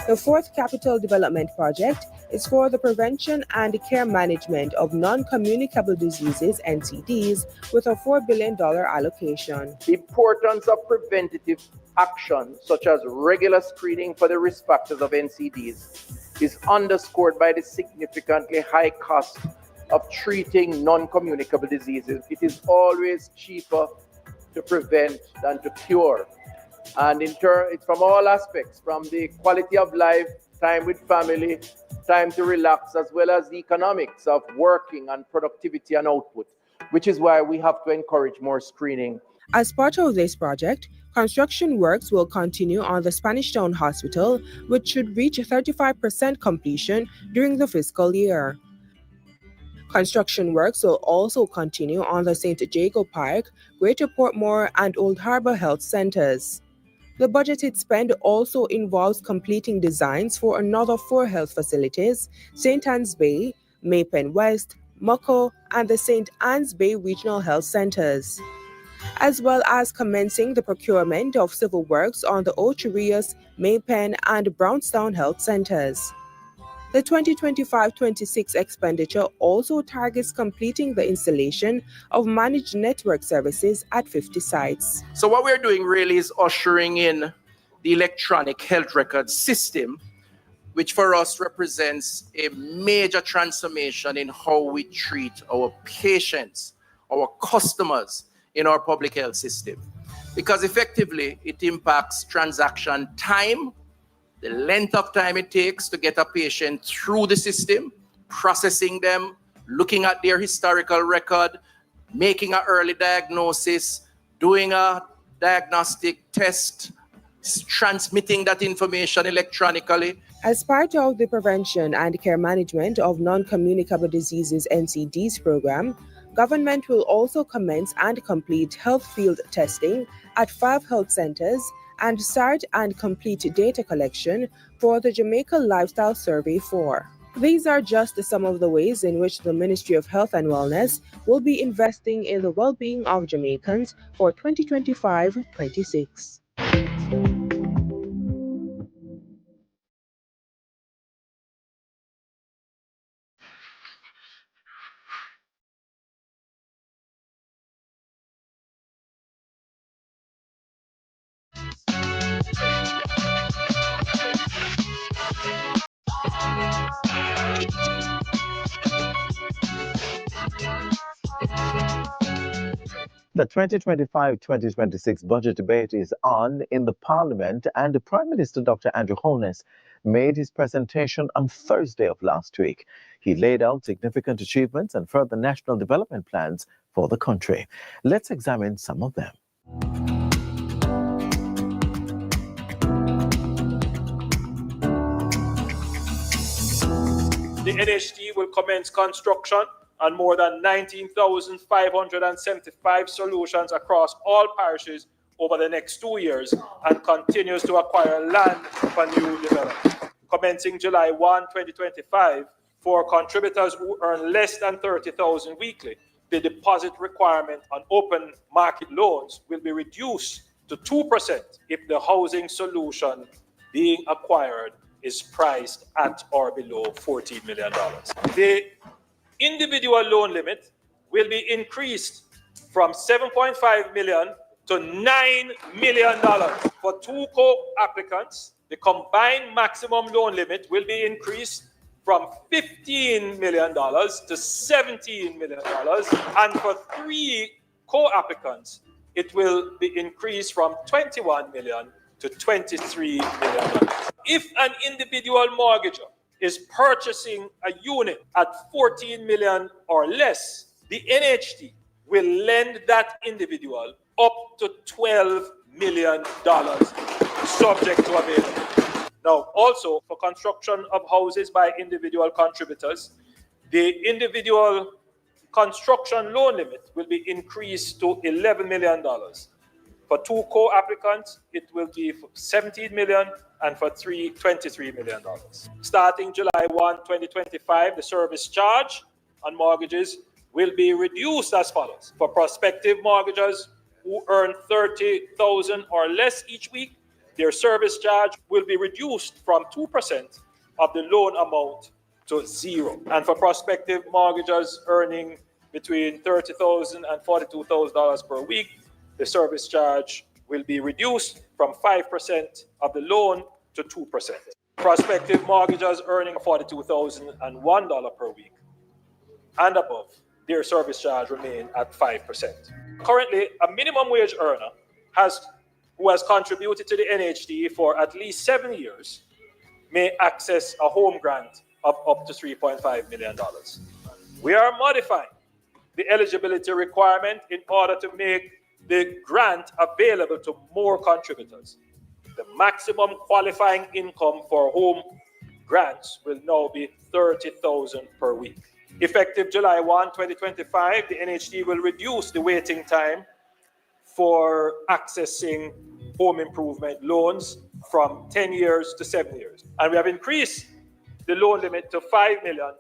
The fourth capital development project is for the prevention and care management of non-communicable diseases, NCDs, with a $4 billion allocation. The importance of preventative action, such as regular screening for the risk factors of NCDs, is underscored by the significantly high cost of treating non-communicable diseases. It is always cheaper to prevent than to cure. And in turn, it's from all aspects, from the quality of life, time with family, time to relax, as well as the economics of working and productivity and output, which is why we have to encourage more screening. As part of this project, construction works will continue on the Spanish Town Hospital, which should reach 35% completion during the fiscal year. Construction works will also continue on the St. Jago Park, Greater Portmore, and Old Harbour Health Centres. The budgeted spend also involves completing designs for another 4 health facilities: St. Anne's Bay, Maypen West, Mucko, and the St. Anne's Bay Regional Health Centres, as well as commencing the procurement of civil works on the Ocherius, Maypen, and Brownstown Health Centres. The 2025-26 expenditure also targets completing the installation of managed network services at 50 sites. So what we're doing really is ushering in the electronic health record system, which for us represents a major transformation in how we treat our patients, our customers in our public health system. Because effectively, it impacts transaction time, the length of time it takes to get a patient through the system, processing them, looking at their historical record, making an early diagnosis, doing a diagnostic test, transmitting that information electronically. As part of the Prevention and Care Management of Non-Communicable Diseases NCDs program, government will also commence and complete health field testing at 5 health centers and start and complete data collection for the Jamaica Lifestyle Survey 4. These are just some of the ways in which the Ministry of Health and Wellness will be investing in the well-being of Jamaicans for 2025-26. The 2025-2026 budget debate is on in the Parliament, and the Prime Minister, Dr. Andrew Holness, made his presentation on Thursday of last week. He laid out significant achievements and further national development plans for the country. Let's examine some of them. The NHD will commence construction on more than 19,575 solutions across all parishes over the next 2 years and continues to acquire land for new development. Commencing July 1, 2025, for contributors who earn less than $30,000 weekly, the deposit requirement on open market loans will be reduced to 2% if the housing solution being acquired is priced at or below $14 million. The individual loan limit will be increased from $7.5 million to $9 million. For 2 co-applicants, the combined maximum loan limit will be increased from $15 million to $17 million. And for 3 co-applicants, it will be increased from $21 million to $23 million. If an individual mortgager is purchasing a unit at $14 million or less, the NHD will lend that individual up to $12 million, subject to availability. Now, also for construction of houses by individual contributors, the individual construction loan limit will be increased to $11 million. For 2 co-applicants, it will be $17 million, and for 3, $23 million. Starting July 1, 2025, the service charge on mortgages will be reduced as follows. For prospective mortgagors who earn $30,000 or less each week, their service charge will be reduced from 2% of the loan amount to zero. And for prospective mortgagors earning between $30,000 and $42,000 per week, the service charge will be reduced from 5% of the loan to 2%. Prospective mortgagors earning $42,001 per week and above, their service charge remain at 5%. Currently, a minimum wage earner who has contributed to the NHD for at least 7 years may access a home grant of up to $3.5 million. We are modifying the eligibility requirement in order to make the grant available to more contributors. The maximum qualifying income for home grants will now be $30,000 per week. Effective July 1, 2025, the NHD will reduce the waiting time for accessing home improvement loans from 10 years to 7 years. And we have increased the loan limit to $5 million